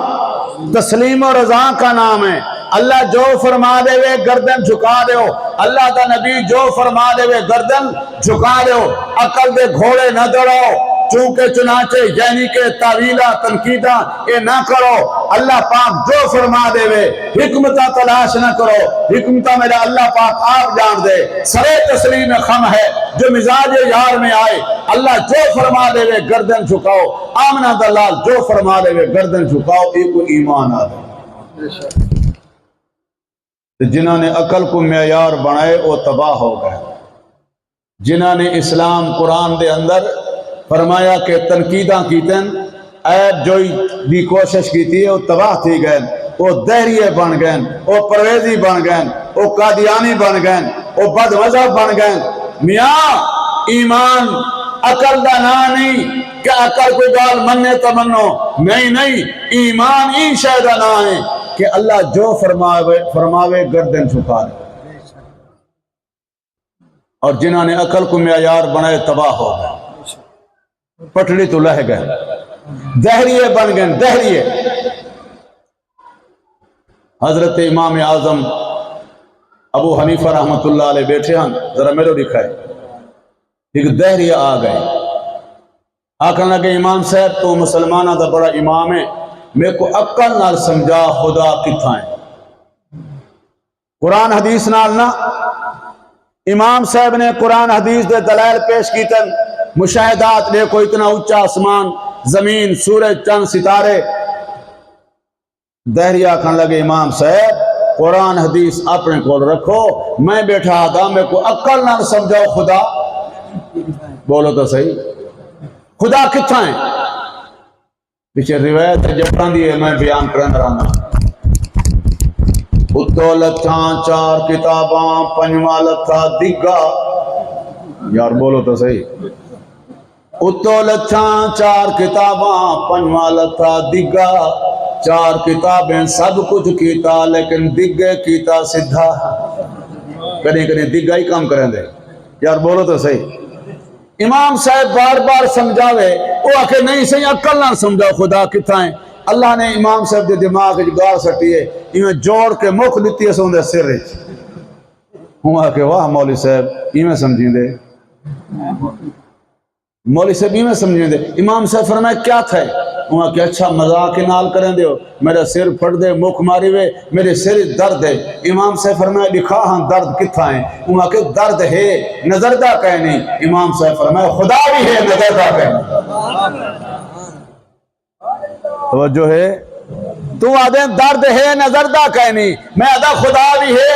تسلیم و رضا کا نام ہے، اللہ جو فرما دے وے گردن جھکا دے ہو، اللہ دا نبی جو فرما دے وے گردن جھکا دے ہو، عقل دے گھوڑے نہ دوڑاؤ، چونکہ چنانچہ یعنی کہ تعویلہ تنقیدہ اے نہ کرو، اللہ پاک جو فرما دے وے حکمتہ تلاش نہ کرو، حکمتہ میرا اللہ پاک آپ جان دے، سرے تسلیم خم ہے جو مزاج یار میں آئے، اللہ جو فرما دے وے گردن جھکاؤ، آمنہ دلال جو فرما دے وے گردن جھکاؤ، ایک ایمان آدھے۔ جنہوں نے عقل کو معیار بنائے وہ تباہ ہو گئے، جنہوں نے اسلام قرآن دے اندر فرمایا کہ تنقیداں کیتن عیب جوئی دی کوشش کیتی ہے وہ تباہ تھی گئے، وہ دہریے بن گئے، وہ پرویزی بن گئے، وہ قادیانی بن گئے، وہ بد مذہب بن گئے۔ میاں ایمان عقل دا نا نہیں کہ عقل کوئی گال مننے تو منو، نہیں، ایمان این شہدہ نا ہے کہ اللہ جو فرماوے گردن چھپا دے، اور جنہوں نے عقل کو معیار بنائے تباہ ہو گئے، پٹڑی تو لہ گئے، دہریے بن گئے، دہریے۔ حضرت امام اعظم ابو حنیفہ رحمت اللہ علیہ بیٹھے ہیں، ذرا میرے دکھائے، ایک دہریے آ گئے، آکھن لگے امام صاحب تو مسلمانہ دا بڑا امام ہے، میرے کو عقل نال سمجھا خدا کتھا ہے، قرآن حدیث نال نا۔ امام صاحب نے قرآن حدیث دے دلائل پیش کیتن، مشاہدات دیکھو اتنا اونچا آسمان، زمین، سورج، چند، ستارے۔ دہریہ آکھن لگے امام صاحب قرآن حدیث اپنے کو رکھو، میں بیٹھا آدھا میں کو عقل نہ سمجھاؤ خدا، بولو تو صحیح، خدا کتھا ہے؟ پیچھے روایت جبران دی ہے، میں بیان کرن رہا ہوں۔ اتو لتھاں چار کتاباں پنجواں لتھا دگا، یار بولو تو صحیح، اتو لتھاں چار کتاباں پنجواں لتھا دگا، چار کتابیں سب کچھ کیتا لیکن دگے کیتا سدھا، کہیں دگا ہی کام کریں دے، یار بولو تو صحیح۔ امام صاحب بار بار سمجھاوے، وہ آکے نہیں صحیح عقل نہ سمجھاؤ خدا کتھا ہے۔ اللہ نے امام صاحب دے دماغ گار سٹی ہے، انہیں جوڑ کے مکھ دیتی ہے سو دے سر رہی، ہوں آکے واہ مولی صاحب ایمیں سمجھیں دے، مولی صاحب ایمیں سمجھیں دے۔ امام صاحب فرمائے کیا تھا ہے؟ وہاں کہ اچھا مذاق نال کریں دے ہو، میرا سر پھٹ دے، مکھ ماری وے، میرے سر درد ہے۔ امام صاحب فرمائے لکھا ہاں درد کتھا ہے؟ وہاں کہ درد ہے نظر دا کہہ نہیں۔ امام صاحب فرمائے خدا بھی ہے نظر دا کہہ نہیں۔ توجہ ہے، تو آدھیں درد ہے نظر دا کہہ نہیں، میں آدھا خدا بھی ہے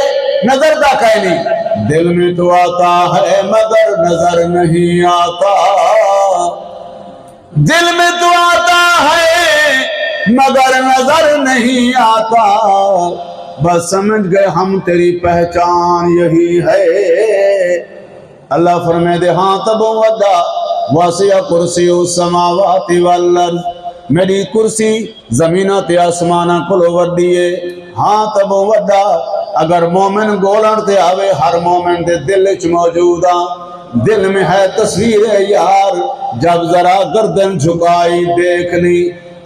نظر دا کہہ نہیں۔ دل میں تو آتا ہے مگر نظر نہیں آتا، دل میں تو آتا ہے مگر نظر نہیں آتا، بس سمجھ گئے ہم تیری پہچان یہی ہے۔ اللہ فرمائے دے ہاں تب ودا واسع کرسی السماوات والارض، میری کرسی زمینہ تے آسمانہ کھلو وڈیے، ہاں تب ودا اگر مومن گولن تے آوے ہر مومن دے دل وچ موجودا، دل میں ہے تصویر یار جب ذرا گردن جھکائی دیکھ لی۔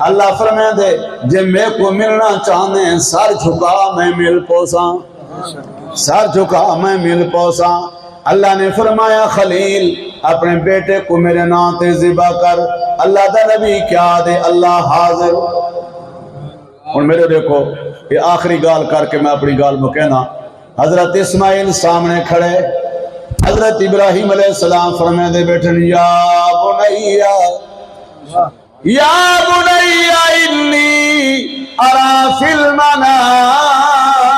اللہ فرمائے دے جے میں کو ملنا چاہنے سر جھکا میں مل پوساں، سر جھکا میں مل پوساں۔ اللہ نے فرمایا خلیل اپنے بیٹے کو میرے نام تے ذبح کر، اللہ دا نبی کیا دے اللہ حاضر۔ اور میرے دیکھو یہ آخری گال کر کے میں اپنی گال میں کہنا، حضرت اسماعیل سامنے کھڑے، حضرت ابراہیم علیہ السلام فرمائے دے بیٹھن یا بنیا یا بنیا انی ارا فی المنام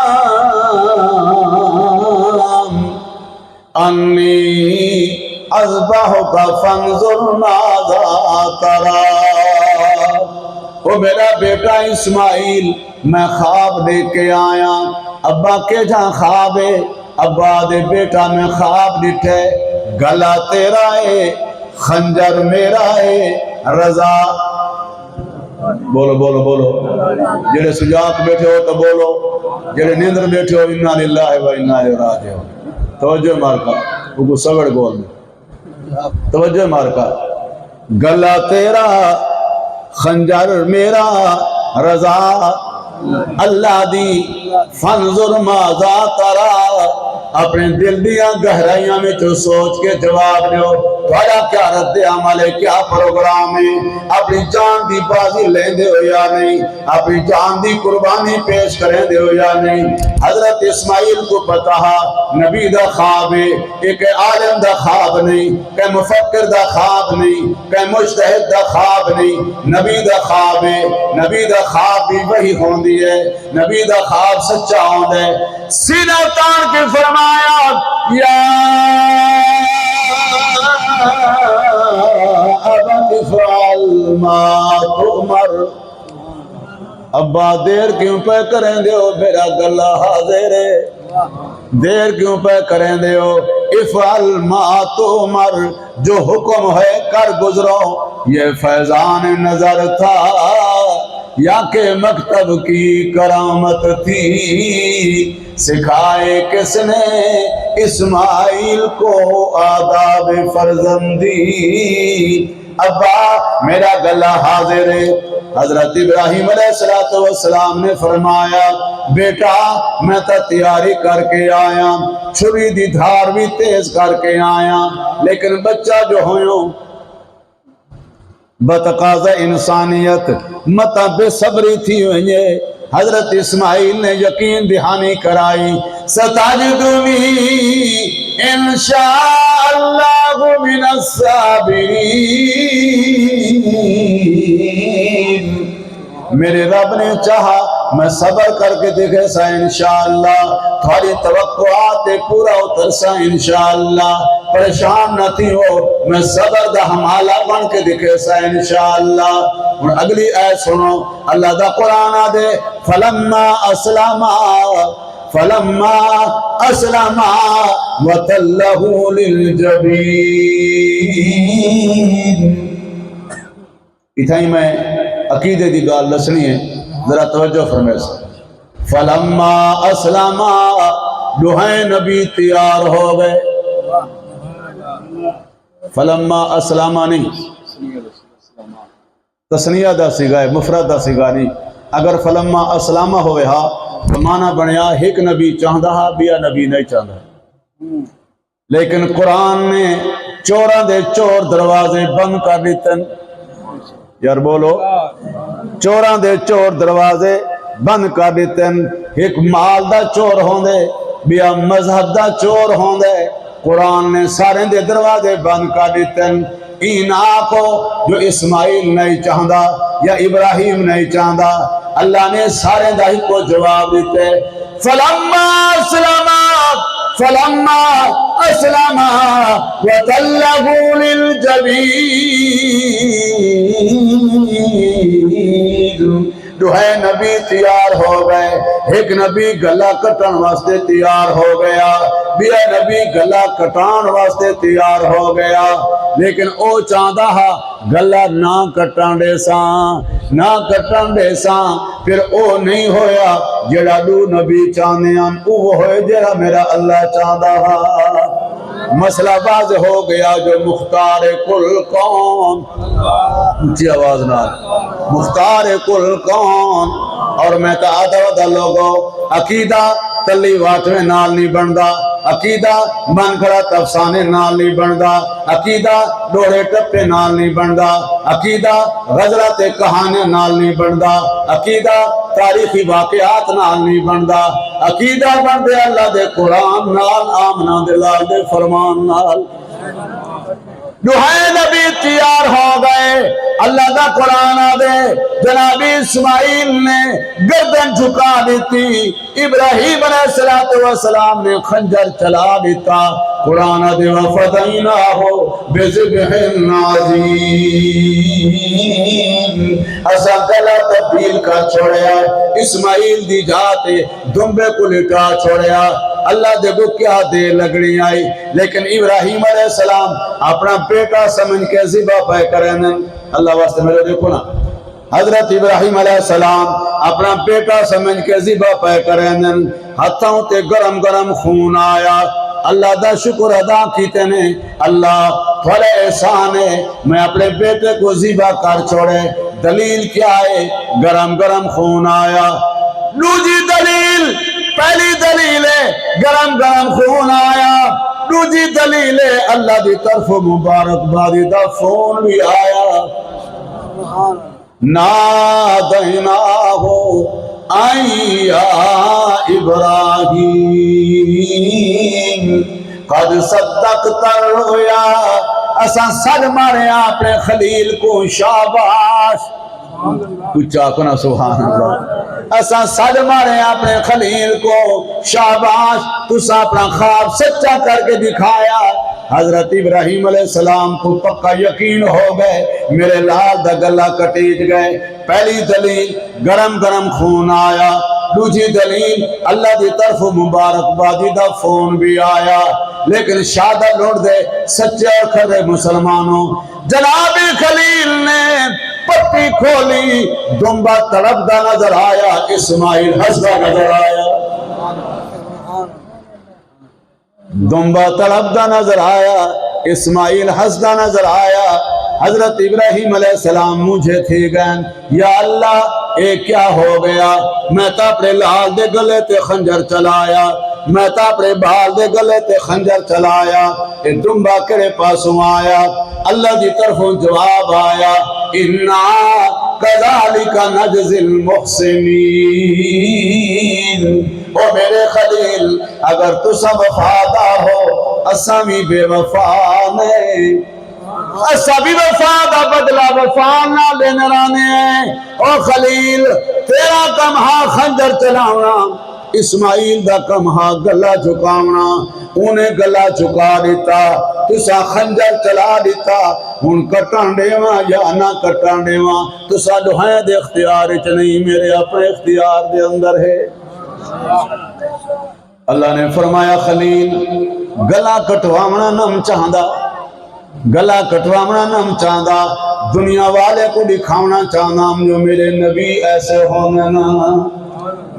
انی اذبحک فانظر ماذا تری۔ او میرا بیٹا اسماعیل میں خواب دیکھ کے آیا۔ ابا کے جہاں خواب ہے، ابا دے بیٹا میں خواب ڈٹھے، گلا تیرا ہے خنجر میرا ہے، رضا بولو بولو بولو، جڑے سجاک بیٹھے ہو تو بولو، جڑے نیندر بیٹھے ہو انا للہ و انا الیہ راجعون۔ توجہ مارکا وہ سگڑ گول میں توجہ مارکا، گلا تیرا خنجر میرا رضا اللہ دی، فانظر ماذا تری، اپنے دل دیا گہرائیاں میں تو سوچ کے جواب دیو، تھوڑا کیا رد عمل ہے، کیا پروگرام ہے، اپنی جان دی بازی لیندے ہو یا نہیں، اپنی جان دی قربانی پیش کریں دے ہو یا نہیں۔ حضرت اسماعیل کو پتا نبی دا خواب ہے، ایک عالم دا خواب نہیں، کہ مفکر دا خواب نہیں، کہ مجتہد دا خواب نہیں، نبی دا خواب ہے۔ نبی دا خواب بھی وہی ہوندی ہے، نبی دا خواب سچا ہوندہ ہے۔ سینہ تان کے فرمایا یا ابت افعل ما تؤمر، ابا دیر کیوں پہ کریں دے ہو، میرا گلہ حاضر ہے، دیر کیوں پہ کریں دے ہو، افعل ما تؤمر، جو حکم ہے کر گزرو۔ یہ فیضان نظر تھا یا کہ مکتب کی کرامت تھی، سکھائے کس نے اسماعیل کو آداب فرزندی، ابا میرا گلہ حاضر ہے۔ حضرت ابراہیم علیہ السلام نے فرمایا بیٹا میں تا تیاری کر کے آیا، چھری دی دھار بھی تیز کر کے آیا، لیکن بچہ جو ہوئیوں بتقاضہ انسانیت متا بے صبری تھی ہوئے۔ حضرت اسماعیل نے یقین دہانی کرائی، ستجدنی انشاءاللہ من الصابرین، میرے رب نے چاہا میں صبر کر کے دیکھے سا انشاءاللہ، تھوڑی توقعات پورا اتر سا انشاءاللہ، پریشان نہ تھی ہو، میں صبر دا حمالہ بن کے دیکھے سا انشاءاللہ۔ اور اگلی آیت سنو، اللہ دا قرآن دے فلما اسلما وتلہ للجبین۔ اتھائی میں عقیدے دی گال لسنی ہے، ذرا توجہ فرمائے سے۔ فلما اسلما، دوہائیں نبی تیار ہو گئے، فلما اسلما نہیں تسنیہ دا سیگا ہے، مفرد دا سیگا نہیں۔ اگر فلما اسلامہ ہوئے ہاں تو معنی بنیا ایک نبی چاہدہ ہاں بیا نبی نہیں چاہدہ، لیکن قرآن نے چوراں دے چور دروازے بند کر دیتن، یار بولو، چوراں دے چور دروازے بند کر دیتن، ایک مال دا چور ہوندے بیا مذہب دا چور ہوندے، قرآن نے سارے دے دروازے بند کر دیتن۔ این آکو جو اسماعیل نہیں چاہدہ یا ابراہیم نہیں چاہدہ، اللہ نے سارے داہی کو جواب دیتے، فلما اسلما وتلہ للجبین، جو ہے نبی تیار ہو گئے، ایک نبی گلا کٹن واسطے تیار ہو گیا، بیا نبی گلا کٹان واسطے تیار ہو گیا، لیکن او چاہدہ ہا گلا نہ کٹن دے ساں، نہ کٹن دے ساں، پھر او نہیں ہویا جڑا دو نبی چاہنے ہم، او ہوئے جڑا میرا اللہ چاہدہ ہا۔ مسئلہ واضح ہو گیا، جو مختار کل کون، اونچی آواز نہ، مختار کل کون، اور میں کہا دا لوگو عقیدہ تلی واٹویں نال نہیں بندا، عقیدہ من کھڑا تفسانے نال نہیں بندا، عقیدہ ڈوڑے ٹپے نال نہیں بندا، عقیدہ غزلات کہانے نال نہیں بندا، عقیدہ تاریخی واقعات نال نہیں بندا، عقیدہ بندے اللہ دے قرآن نال، آمنہ دے لال دے فرمان نال۔ دوہائے نبی تیار ہو گئے، اللہ دا قرآن آدھے جناب اسماعیل نے گردن جھکا دیتی، ابراہیم علیہ السلام نے خنجر چلا دیتا۔ قرآن دے وَفَدَيْنَاهُ بِذِبْحٍ عَظِيمٍ، اسا گلا تبدیل کا چھوڑیا، اسماعیل دی جاتے دمبے کو لٹا چھوڑیا۔ اللہ دے کو کیا دے لگڑی آئی، لیکن ابراہیم علیہ السلام اپنا بیٹا سمجھ کے ذبح پہ کریں۔ اللہ واسطے میرے دیکھو نا، حضرت ابراہیم علیہ السلام اپنا بیٹا سمجھ کے ذبح پہ کریں، ہتھوں تے گرم گرم خون آیا۔ اللہ دا شکر ادا کیتے نے، اللہ تھوڑے احسان ہے، میں اپنے بیٹے کو ذبح کر چھوڑے۔ دلیل کیا ہے؟ گرم گرم خون آیا۔ دوسری دلیل، پہلی دلیل ہے گرم گرم خون آیا، دوسری دلیل ہے اللہ دی طرف مبارک بادی دا فون بھی آیا۔ نادیناہو آئی یا ابراہیم قد صدقت الرؤیا، اساں سج مارے اپنے خلیل کو شاباش، اچھا کنا سبحان اللہ، اساں سج مارے اپنے خلیل کو شاباش، تسا اپنا خواب سچا کر کے دکھایا۔ حضرت ابراہیم علیہ السلام کو پکا یقین ہو گئے میرے لال دا گلہ کٹیج گئے۔ پہلی دلیل گرم گرم خون آیا، دوسری دلیل اللہ دی طرف مبارک بادی دا فون بھی آیا۔ لیکن شادہ لوٹ دے سچے اور کھڑے مسلمانوں، جناب خلیل نے پٹی کھولی، دمبا تڑپدا نظر آیا، اسماعیل ہنسدا نظر آیا۔ دمبا تڑپدا نظر آیا، اسماعیل ہنسدا نظر آیا۔ حضرت ابراہیم علیہ السلام مجھے تھی گئن، یا اللہ اے کیا ہو گیا؟ میں تا اپنے لال دے گلے تے خنجر چلایا، میں تا اپنے بال دے گلے تے خنجر چلایا، اے دمبا کرے پاسوں آیا۔ اللہ دی طرفوں جواب آیا، اِنَّا كَذَلِكَ نَجْزِي الْمُحْسِنِينَ، او میرے خلیل اگر تو سب وفادار ہو، اساں بھی بے وفا نہیں، اساں بھی وفا دا بدلہ وفا نہ لینے رانے ہیں۔ او خلیل تیرا کم ہاں خنجر چلاونا، اسماعیل دا کم ہاں گلہ چکاونا، انہیں گلہ چکا دیتا، تسا خنجر چلا دیتا، ان کٹان دیواں یا نہ کٹان دیواں تسا دوہائیں دے اختیار اچ نہیں، میرے اپنے اختیار دے اندر ہے۔ اللہ نے فرمایا خلیل گلہ کٹواونا نم چاہندا، گلہ کٹواونا نم چاہندا، دنیا والے کو دکھاونا چاہنا جو میرے نبی ایسے ہونے نا،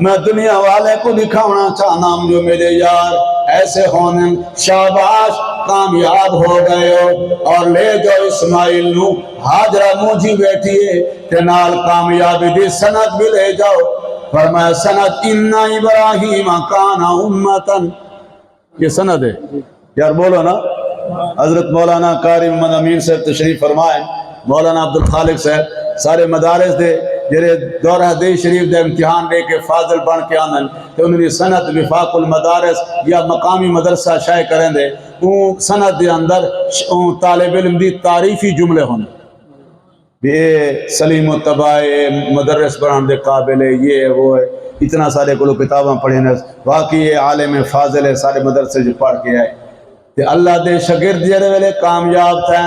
میں دنیا والے کو دکھاونا چاہنا جو میرے یار ایسے ہونے۔ شاباش کامیاب ہو گئے ہو، اور لے جاؤ اسماعیل نو، حاجرہ مجھی بیٹھی ہے تے نال کامیابی دی سند بھی لے جاؤ۔ فرمایا سند اِنَّ ابراہیم کان امتاً، یہ سند ہے یار، بولو نا۔ حضرت مولانا قاری محمد امین صاحب تشریف فرمائیں، مولانا عبدالخالق صاحب سارے مدارس دے جڑے دورہ حدیث شریف دے امتحان دے کے فاضل بن کے آنن تو انہوں نے سند وفاق المدارس یا مقامی مدرسہ شائع کریں دے، وہ سند دے اندر طالب علم دی تعریفی جملے ہونے، یہ سلیم الطبع مدرس بنان دے قابل ہے، یہ وہ ہے، اتنا سارے کو کتاباں پڑھیں، واقعی یہ عالم فاضل ہے، سارے مدرسے جو پڑھ کے آئے تے اللہ دے شگرد جڑے ویلے کامیاب تھے۔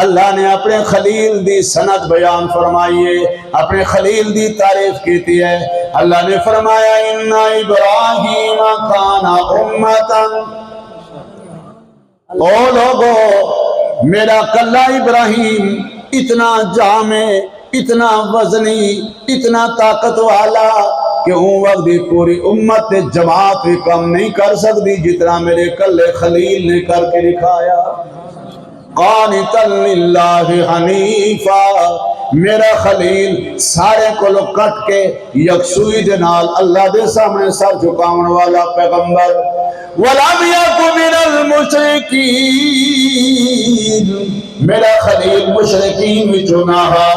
اللہ نے اپنے خلیل دی سند بیان فرمائی ہے، اپنے خلیل دی تعریف کیتی ہے۔ اللہ نے فرمایا اِنَّ ابراہیم کان امتاً، او لوگو میرا کلہ ابراہیم اتنا جامع، اتنا وزنی، اتنا طاقت والا کہ اون وقت دی پوری امت جماعت بھی کم نہیں کر سکتی جتنا میرے کلے خلیل نے کر کے دکھایا۔ قانتاً للہ حنیفا، میرا خلیل سارے کو لو کٹ کے یکسوئی جنال اللہ دے سامنے سر جھکاون والا پیغمبر۔ وَلَمْ يَكُ مِنَ الْمُشْرِكِينَ، میرا خلیل مشرکین وچوں نہ ہا،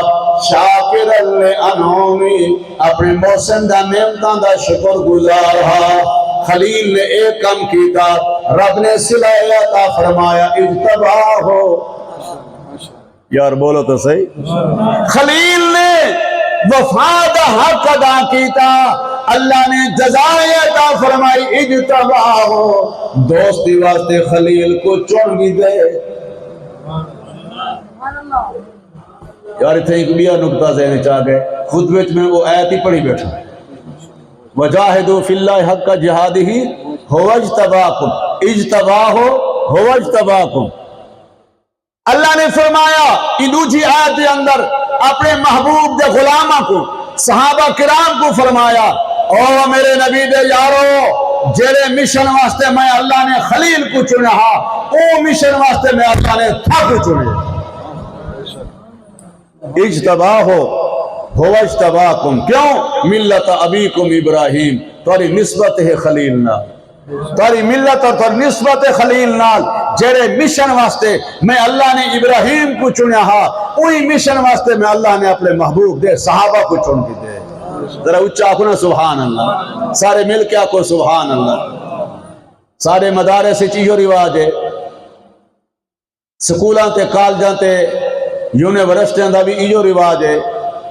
شاکرا لِأَنْعُمِهِ، اپنے محسن دا نعمتاں دا شکر گزار ہا۔ خلیل نے ایک کم کیتا، رب نے صلہ عطا فرمایا، اجتباہ ہو، یار بولو تو صحیح، خلیل نے وفا دا حق ادا کیتا اللہ نے جزائے عطا فرمائی اجتباہو دوستی واسطے خلیل کو چن بھی دے یار اتنے ایک بیا نکتہ ذہن چاہ گئے خطبے میں وہ آیت ہی پڑھی بیٹھا وجاہدوا فی اللہ حق جہادہ هو اجتباکم اجتباہو هو اجتباکم اللہ نے فرمایا ان دوسری آیت کے اندر اپنے محبوب دے غلامہ کو صحابہ کرام کو فرمایا او میرے نبی دے یارو جیرے مشن واسطے میں اللہ نے خلیل کو چنے ہاں او مشن واسطے میں اللہ نے تھا کو چنے اجتباہو ہو اجتباکم کیوں ملت ابیکم ابراہیم توری نسبت ہے خلیل نال توری ملت اور توری نسبت خلیل نال جیرے مشن واسطے میں اللہ نے ابراہیم کو چنے ہاں اوہی مشن واسطے میں اللہ نے اپنے محبوب دے صحابہ کو چن کے دے ذرا اچھا آکھنا سبحان اللہ سارے مل کے آکھو سبحان اللہ سارے مدارے سے چیزوں رواج ہے سکولاں تے کالجاں تے یونیورسٹیاں دا بھی ایو رواج ہے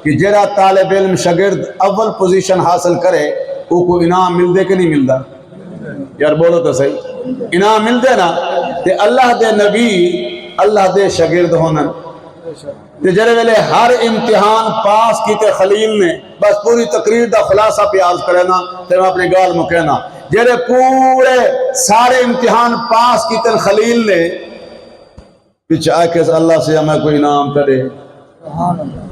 کہ جیرا طالب علم شاگرد اول پوزیشن حاصل کرے وہ کو انعام مل دے کہ نہیں ملدا یار بولو تو صحیح انعام مل دے نا تے اللہ دے نبی اللہ دے شاگرد ہونن تے جرے ویلے ہر امتحان پاس کیتے خلیل نے بس پوری تقریر دا خلاصہ پیاز کرنا تے میں اپنے گال مکینا جرے پورے سارے امتحان پاس کیتے خلیل نے پیچھے آئے کہ اللہ سے ہمیں کوئی انعام کرے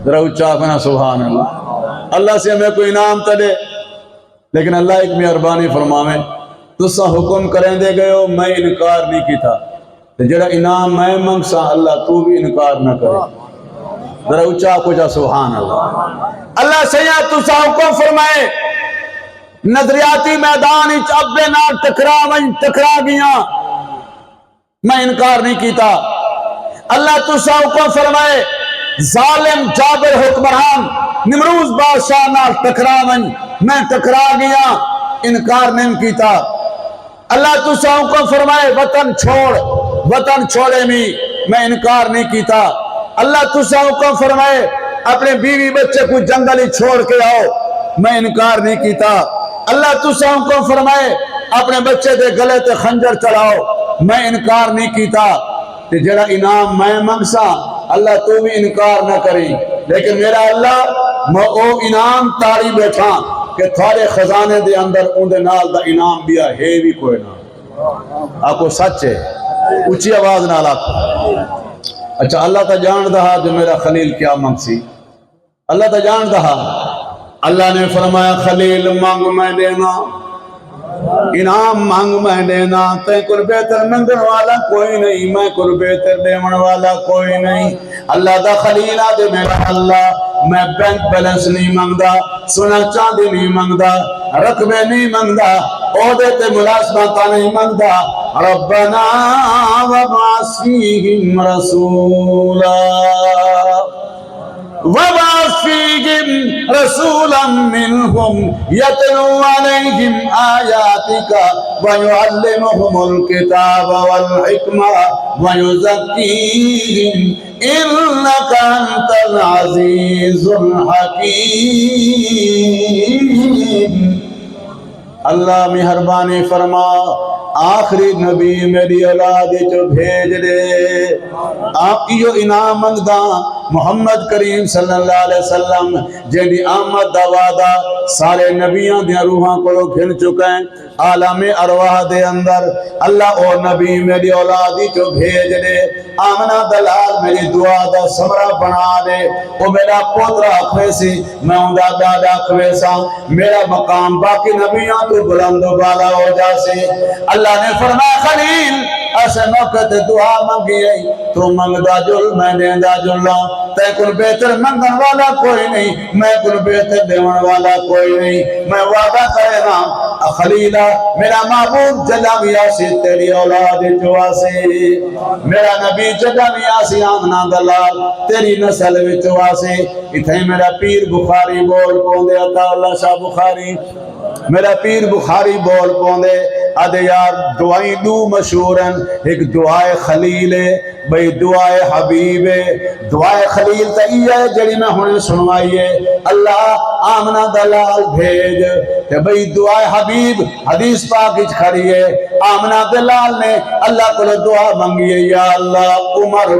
ذرا اچھا کہنا سبحان اللہ اللہ سے ہمیں کوئی انعام کرے لیکن اللہ ایک مہربانی فرماوے تسا حکم کریں دے گئے ہو میں انکار نہیں کی تھا جڑا انعام میں منگسا اللہ تو بھی انکار نہ کرے ذرا اچھا کچھ سبحان اللہ اللہ سیاں تسا حکم فرمائے نظریاتی میدان اچ ابے نال ٹکرا گیا میں انکار نہیں کیتا اللہ تسا حکم فرمائے ظالم جابر حکمران نمروز بادشاہ نال ٹکراون میں ٹکرا گیا انکار نہیں کیتا اللہ تسا حکم فرمائے وطن چھوڑے میں انکار نہیں کیتا اللہ تسا حکم فرمائے اپنے بیوی بچے کو جنگل ہی چھوڑ کے آؤ میں انکار نہیں کیتا اللہ تسا حکم فرمائے اپنے بچے دے گلے تے خنجر چڑھاؤ میں انکار نہیں کیتا کہ جڑا انعام میں منگسا اللہ تو بھی انکار نہ کری لیکن میرا اللہ میں او انعام تاری بیٹھا کہ تھارے خزانے دے اندر اندے نال دا انعام دیا ہے بھی کوئی نہ آپ کو سچ ہے اچھی آواز نال آپ اچھا اللہ تا جان دہا جو میرا خلیل کیا منگسی اللہ تا جان دہا اللہ نے فرمایا خلیل مانگ میں دینا انعام مانگ میں دینا تے کل بہتر منگن والا کوئی نہیں میں کل بہتر دیون والا کوئی نہیں اللہ دا خلیلہ دے میرا اللہ میں بینک بیلنس نہیں مانگدا سونا چاندی نہیں مانگدا رقبے نہیں مانگدا عہدے تے ملازمت نہیں مانگدا ربنا وابعث فیہم رسولا وَبَعَثْ فِيهِمْ رَسُولًا مِّنْهُمْ يَتْلُو عَلَيْهِمْ آيَاتِكَ وَيُعَلِّمُهُمُ الْكِتَابَ وَالْحِكْمَةَ وَيُزَكِّيهِمْ إِنَّكَ أَنْتَ الْعَزِيزُ الْحَكِيمُ اللہ مہربانی فرما آخری نبی میری اولاد جو بھیج دے آپ کی جو انعام مندہ محمد کریم صلی اللہ علیہ وسلم جنہی آمد دا وعدہ سارے نبیوں دیا روحاں کو لوگ گھن چکے ہیں عالم ارواح دے اندر اللہ اور نبی میری اولادی جو بھیج دے آمنہ دلال میری دعا دا سمرہ بنا دے وہ میرا پوترہ اکھوے سی میں ہوں دادا اکھوے سا میرا مقام باقی نبیوں تو بلند و بالا ہو جا سی اللہ نے فرمایا خلیل ایسے موقع تے دعا مانگی ہے تو منگدا جل میں دیندہ جل تے کل بہتر منگن والا کوئی نہیں میں کل بہتر دیون والا کوئی نہیں میں وعدہ کرے نا خلیلہ میرا محبوب جدا بیاسی تیری اولاد جو آسی میرا نبی جدا بیاسی آمنا دلال تیری نسل جو آسی اتھے میرا پیر بخاری بول پوندے عطا اللہ شاہ بخاری میرا پیر بخاری بول پوندے آدھے یار دعائیں دو مشہور ہیں ایک دعائے خلیل ہے بھئی دعائے حبیب دعائے خلیل تا ہے جڑی میں ہونے سنوائیے اللہ آمنہ دلال بھیج کہ بھئی دعائے حبیب حدیث پاک اچ کھڑی ہے آمنہ دلال نے اللہ کو دعا منگیے یا اللہ عمر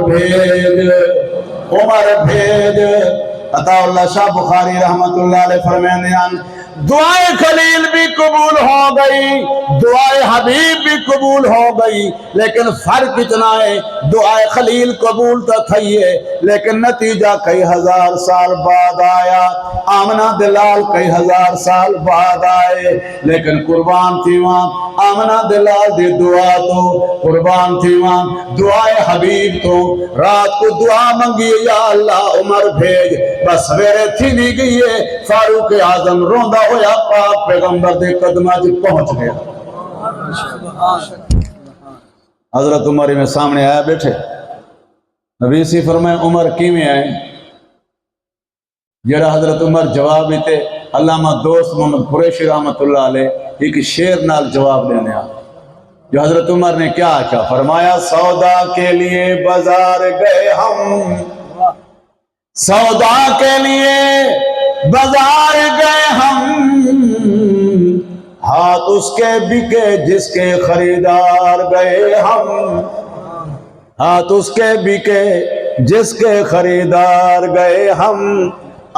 بھیج عطا اللہ شاہ بخاری رحمت اللہ علیہ فرمائے دعائے خلیل بھی قبول ہو گئی دعائے حبیب بھی قبول ہو گئی لیکن فرق اتنا ہے دعائے خلیل قبول تو تھی ہے لیکن نتیجہ کئی ہزار سال بعد آیا آمنہ دلال کئی ہزار سال بعد آئے لیکن قربان تھی وہاں آمنہ دلال دی دعا تو قربان تھی وہاں دعائے حبیب تو رات کو دعا منگی یا اللہ عمر بھیج بس سویرے تھی نہیں گئی ہے فاروق اعظم روندہ ہویا پاک پیغمبر دے قدمہ جی پہنچ گیا حضرت عمر میں سامنے آیا بیٹھے نبی سی فرمائے عمر کی میں آئے جڑا حضرت عمر جواب دیتے علامہ دوست محمد قریشی رحمت اللہ علیہ ایک شعر نال جواب دینے آ جو حضرت عمر نے کیا کیا فرمایا سودا کے لیے بازار گئے ہم سودا کے لیے بازار گئے ہم ہاتھ اس کے بکے جس کے خریدار گئے ہم ہاتھ اس کے بکے جس کے خریدار گئے ہم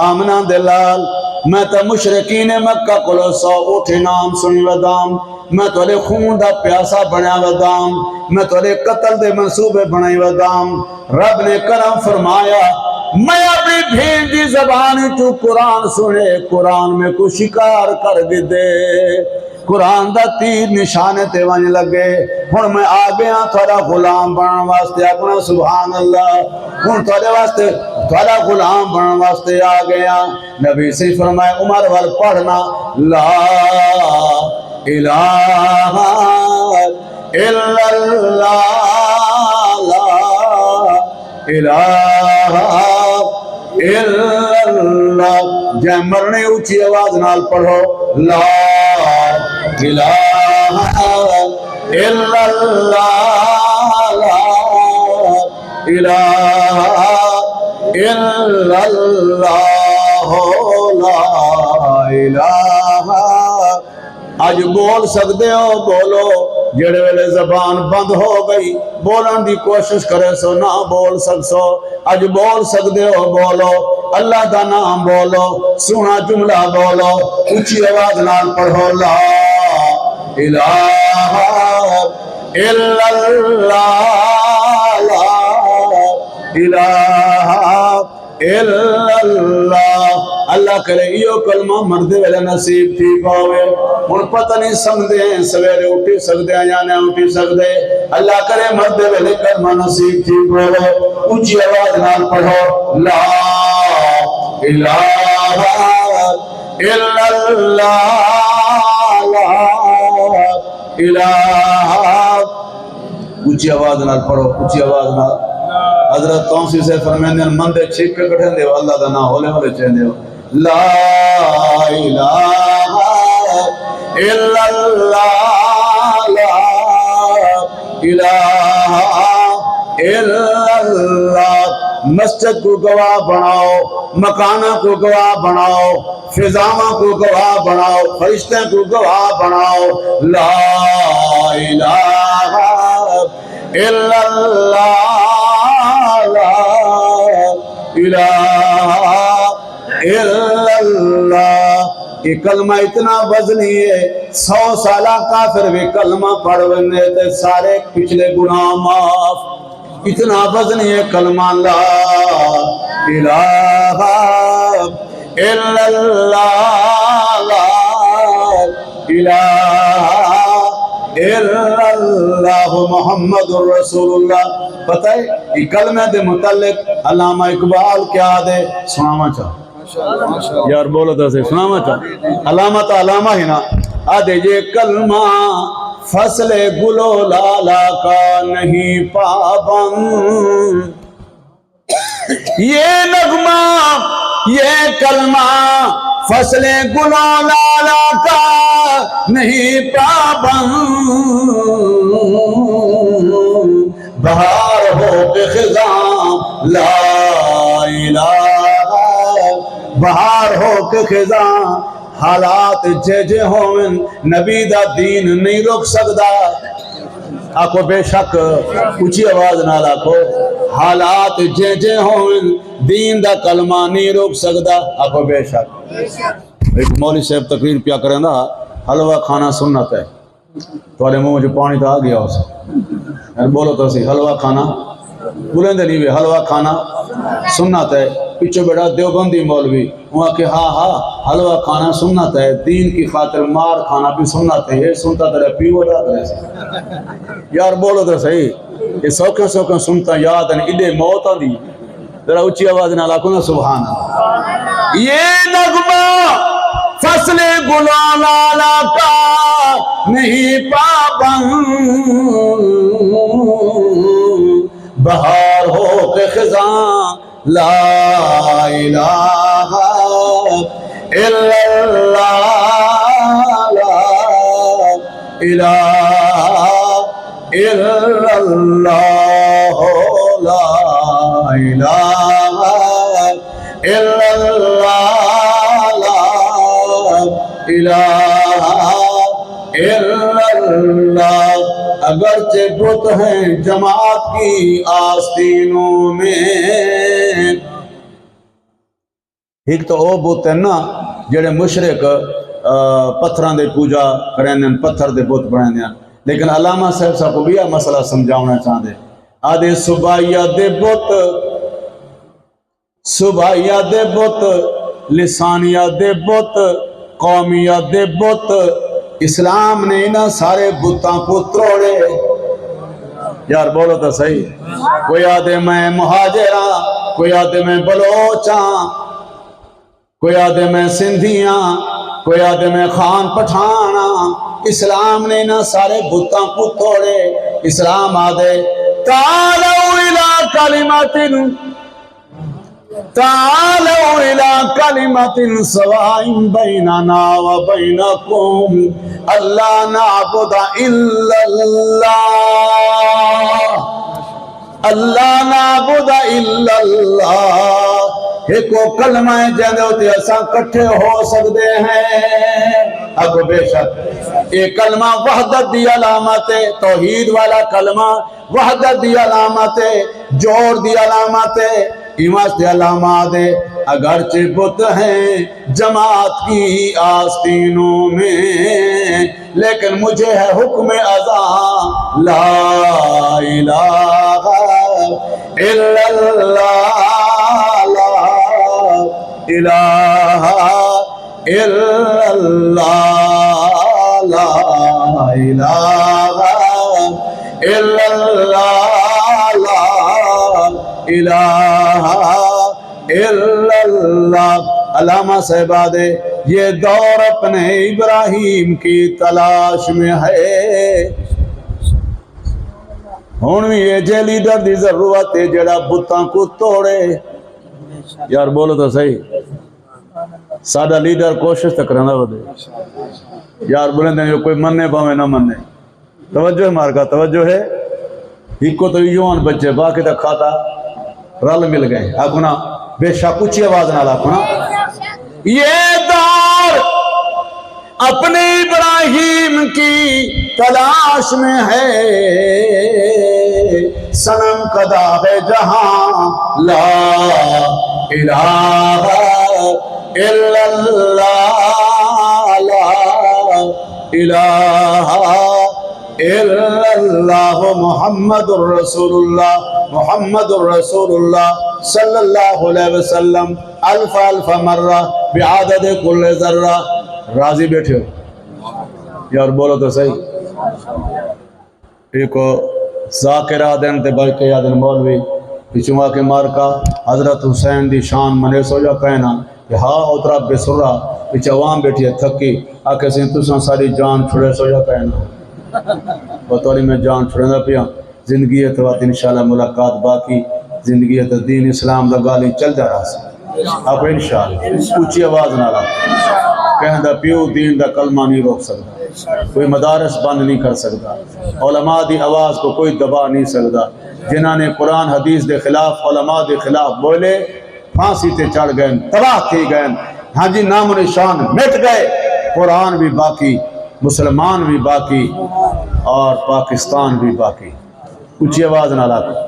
آمنہ دلال میں تو مشرقین مکہ کلو سو اٹھے نام سنی ودام میں تو لے خون دا پیاسا بنیا ودام میں تو لے قتل دے منصوبے بنائی ودام رب نے کرم فرمایا میں اپنی بھیڑ دی زبانی تو قرآن سنے قرآن میں کو شکار کر دے قرآن دا تیر نشانے تے ونج لگے ہن میں آ گیا تھوڑا غلام بنن واسطے اپنا سبحان اللہ ہن تھوڑے واسطے تھوڑا غلام بنن واسطے آ گیا نبی سے فرمائے عمر وال پڑھنا لا الہ الا اللہ لا الہ الا اللہ جے مرنے اونچی آواز نال پڑھو لا الہ الا اللہ لا الہ الا اللہ لا الہ آج بول سکتے ہو بولو جڑے ویلے زبان بند ہو گئی بولن دی کوشش کرے سو نہ بول سکسو اج بول سکتے ہو بولو اللہ دا نام بولو سونا جملہ بولو اونچی آواز نال پڑھو لا الہ الا اللہ لا الہ الا اللہ اللہ کرے ایو کلمہ مردے ویلے نصیب تھی پاوے ہن پتہ نہیں سمجھدے ہیں سویرے اٹھی سکدے ہیں یا نہیں اٹھی سکدے اللہ کرے مردے ویلے کلمہ نصیب تھی پاوے اونچی آواز نال پڑھو لا الہ الا اللہ لا الہ اونچی آواز نال پڑھو اونچی آواز نال حضرت توسی سے فرمائیں مندے چھپ کے کٹھیں دے اللہ دا نام ہولے ہولے چاہیں دے لا الہ الا اللہ لا الہ الا اللہ مسجد کو گواہ بناؤ مکانہ کو گواہ بناؤ فضاواں کو گواہ بناؤ فرشتے کو گواہ بناؤ لا الہ الا اللہ لا الہ الا اللہ یہ کلمہ اتنا وزنی ہے 100 سالہ کافر بھی کلمہ پڑھنے تے سارے پچھلے گناہ معاف اتنا وزنی ہے کلمہ لا الہ الا اللہ لا الہ الا اللہ محمد رسول اللہ پتہ ہے یہ کلمہ دے متعلق علامہ اقبال کیا دے سناما چاہ یار بولو تو سے سناما چاہ علامہ تا علامہ ہی نا آدھے یہ کلمہ فصل گلو لالا کا نہیں پابند یہ نغمہ یہ کلمہ فصل گلو لالا کا نہیں پابند بہار ہو کے خزاں لا الہ بہار ہو کے خزاں حالات جے جے ہوئن نبی دا دین نہیں روک سکدا آکو بے شک اچھی آواز نہ لاکھو حالات جے جے ہوئن دین دا کلمہ نہیں روک سکدا آکو بے شک ایک مولوی صاحب تقریر پیا کریں دا حلوہ کھانا سنت ہے تھوڑے منہ جو پانی تو آ گیا اسے یار بولو تو سی حلوہ کھانا بولیں دے نہیں بھی حلوہ کھانا سنت ہے پچھو بیٹا دیوبندی مولوی وہاں کہ ہاں ہاں حلوہ کھانا سنت ہے دین کی خاطر مار کھانا بھی سنت ہے یہ سنتا ترے پیو دا کرے سے یار بولو تو صحیح یہ سوکھے سوکھے سنتا یاد ہے ایڈے موت آدھی ذرا اچھی آواز نہ لاکھو نا سبحان اللہ یہ نغمہ فصل گلالا کا نہیں پابند بہار ہو کے خزاں لا الہ الا اللہ لا الہ الا اللہ لا الہ الا اللہ لا الہ الا اللہ اگرچہ بت ہیں جماعت کی آستینوں میں ایک تو او بت ہے نا جڑے مشرک پتھراں دے پوجا کریں پتھر دے بت بنائیں دیں لیکن علامہ صاحب صاحب کو بھی یہ مسئلہ سمجھاؤنا چاہتے آدھے صبحیہ دے بت لسانیہ دے بت قومیہ دے بت اسلام نے نہ سارے بتاں کو توڑے یار بولو تو صحیح کوئی آدھے میں مہاجراں کوئی آدھے میں بلوچاں کوئی آدھے میں سندھیاں کوئی آدھے میں خان پٹھانا اسلام نے نہ سارے بتاں کو توڑے اسلام آدھے تعالوا الى کلمۃ سواء بیننا وبینکم اللہ نعبد الا اللہ نعبد الا اللہ ایک کلمہ ہے جہاں ہوتے اساں کٹھے ہو سکتے ہیں اگو بے شک ایک کلمہ وحدت دی علامت ہے توحید والا کلمہ وحدت دی علامت ہے جوڑ دی علامت ہے ایماس دی علامات ہے اگرچہ بت ہیں جماعت کی آستینوں میں لیکن مجھے ہے حکم ازاں لا الہ الا اللہ لا الہ الا اللہ لا الہ الا اللہ لا الہ الا اللہ علامہ صاحب دے یہ دور اپنے ابراہیم کی تلاش میں ہے ہون بھی یہ جے لیڈر دی ضرورت ہے جڑا بتاں کو توڑے یار بولو تو صحیح سادہ لیڈر کوشش تک رہنا بدے یار بولیں دیں کوئی مننے باویں نہ مننے توجہ ہے مارکا توجہ ہے ایک کو تو یوان بچے باقی تک کھاتا رل مل گئے آکونا بے شک اچھی آواز نہ لاکونا یہ دور اپنے ابراہیم کی تلاش میں ہے صنم قدا ہے جہاں لا الہ الا اللہ لا الہ الا اللہ محمد الرسول اللہ صلی اللہ علیہ وسلم الف الف مرہ بعدد کل ذرہ راضی بیٹھے ہو یار بولو تو صحیح ایک ذاکر آدن تے بلکہ آدن مولوی پچھوا کے مارکا حضرت حسین دی شان منے سو جا کہنا کہ ہاں اترا بے سرہ پچھ عوام بیٹھی ہے تھکی آکے سین تساں ساری جان چھڑے سو جا کہنا بطوری میں جان چھڑے پیا زندگی ہے تو انشاءاللہ ملاقات باقی زندگی ہے تو دین اسلام دا گالی چل جا رہا سے آپ انشاءاللہ اونچی آواز نہ رہا کہن دا پیو دین دا کلمہ نہیں روک سکتا کوئی مدارس بند نہیں کر سکتا علماء دی آواز کو کوئی دبا نہیں سکتا جنہاں نے قرآن حدیث دے خلاف علماء دے خلاف بولے پھانسی تے چڑھ گئے تباہ تھی گئے ہاں جی نام و نشان مٹ گئے قرآن بھی باقی مسلمان بھی باقی اور پاکستان بھی باقی اچھی آواز نہ لاتا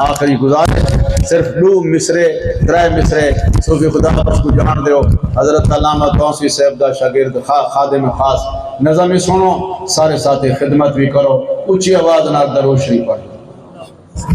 آخری گزارش صرف دو مصرے ترائے مصرے صوفی خدا بخش کو جان دیو حضرت علامہ توسی صاحب دا شاگرد خادم خاص نظم سنو سارے ساتھی خدمت بھی کرو اچھی آواز نہ درود شریف پڑھو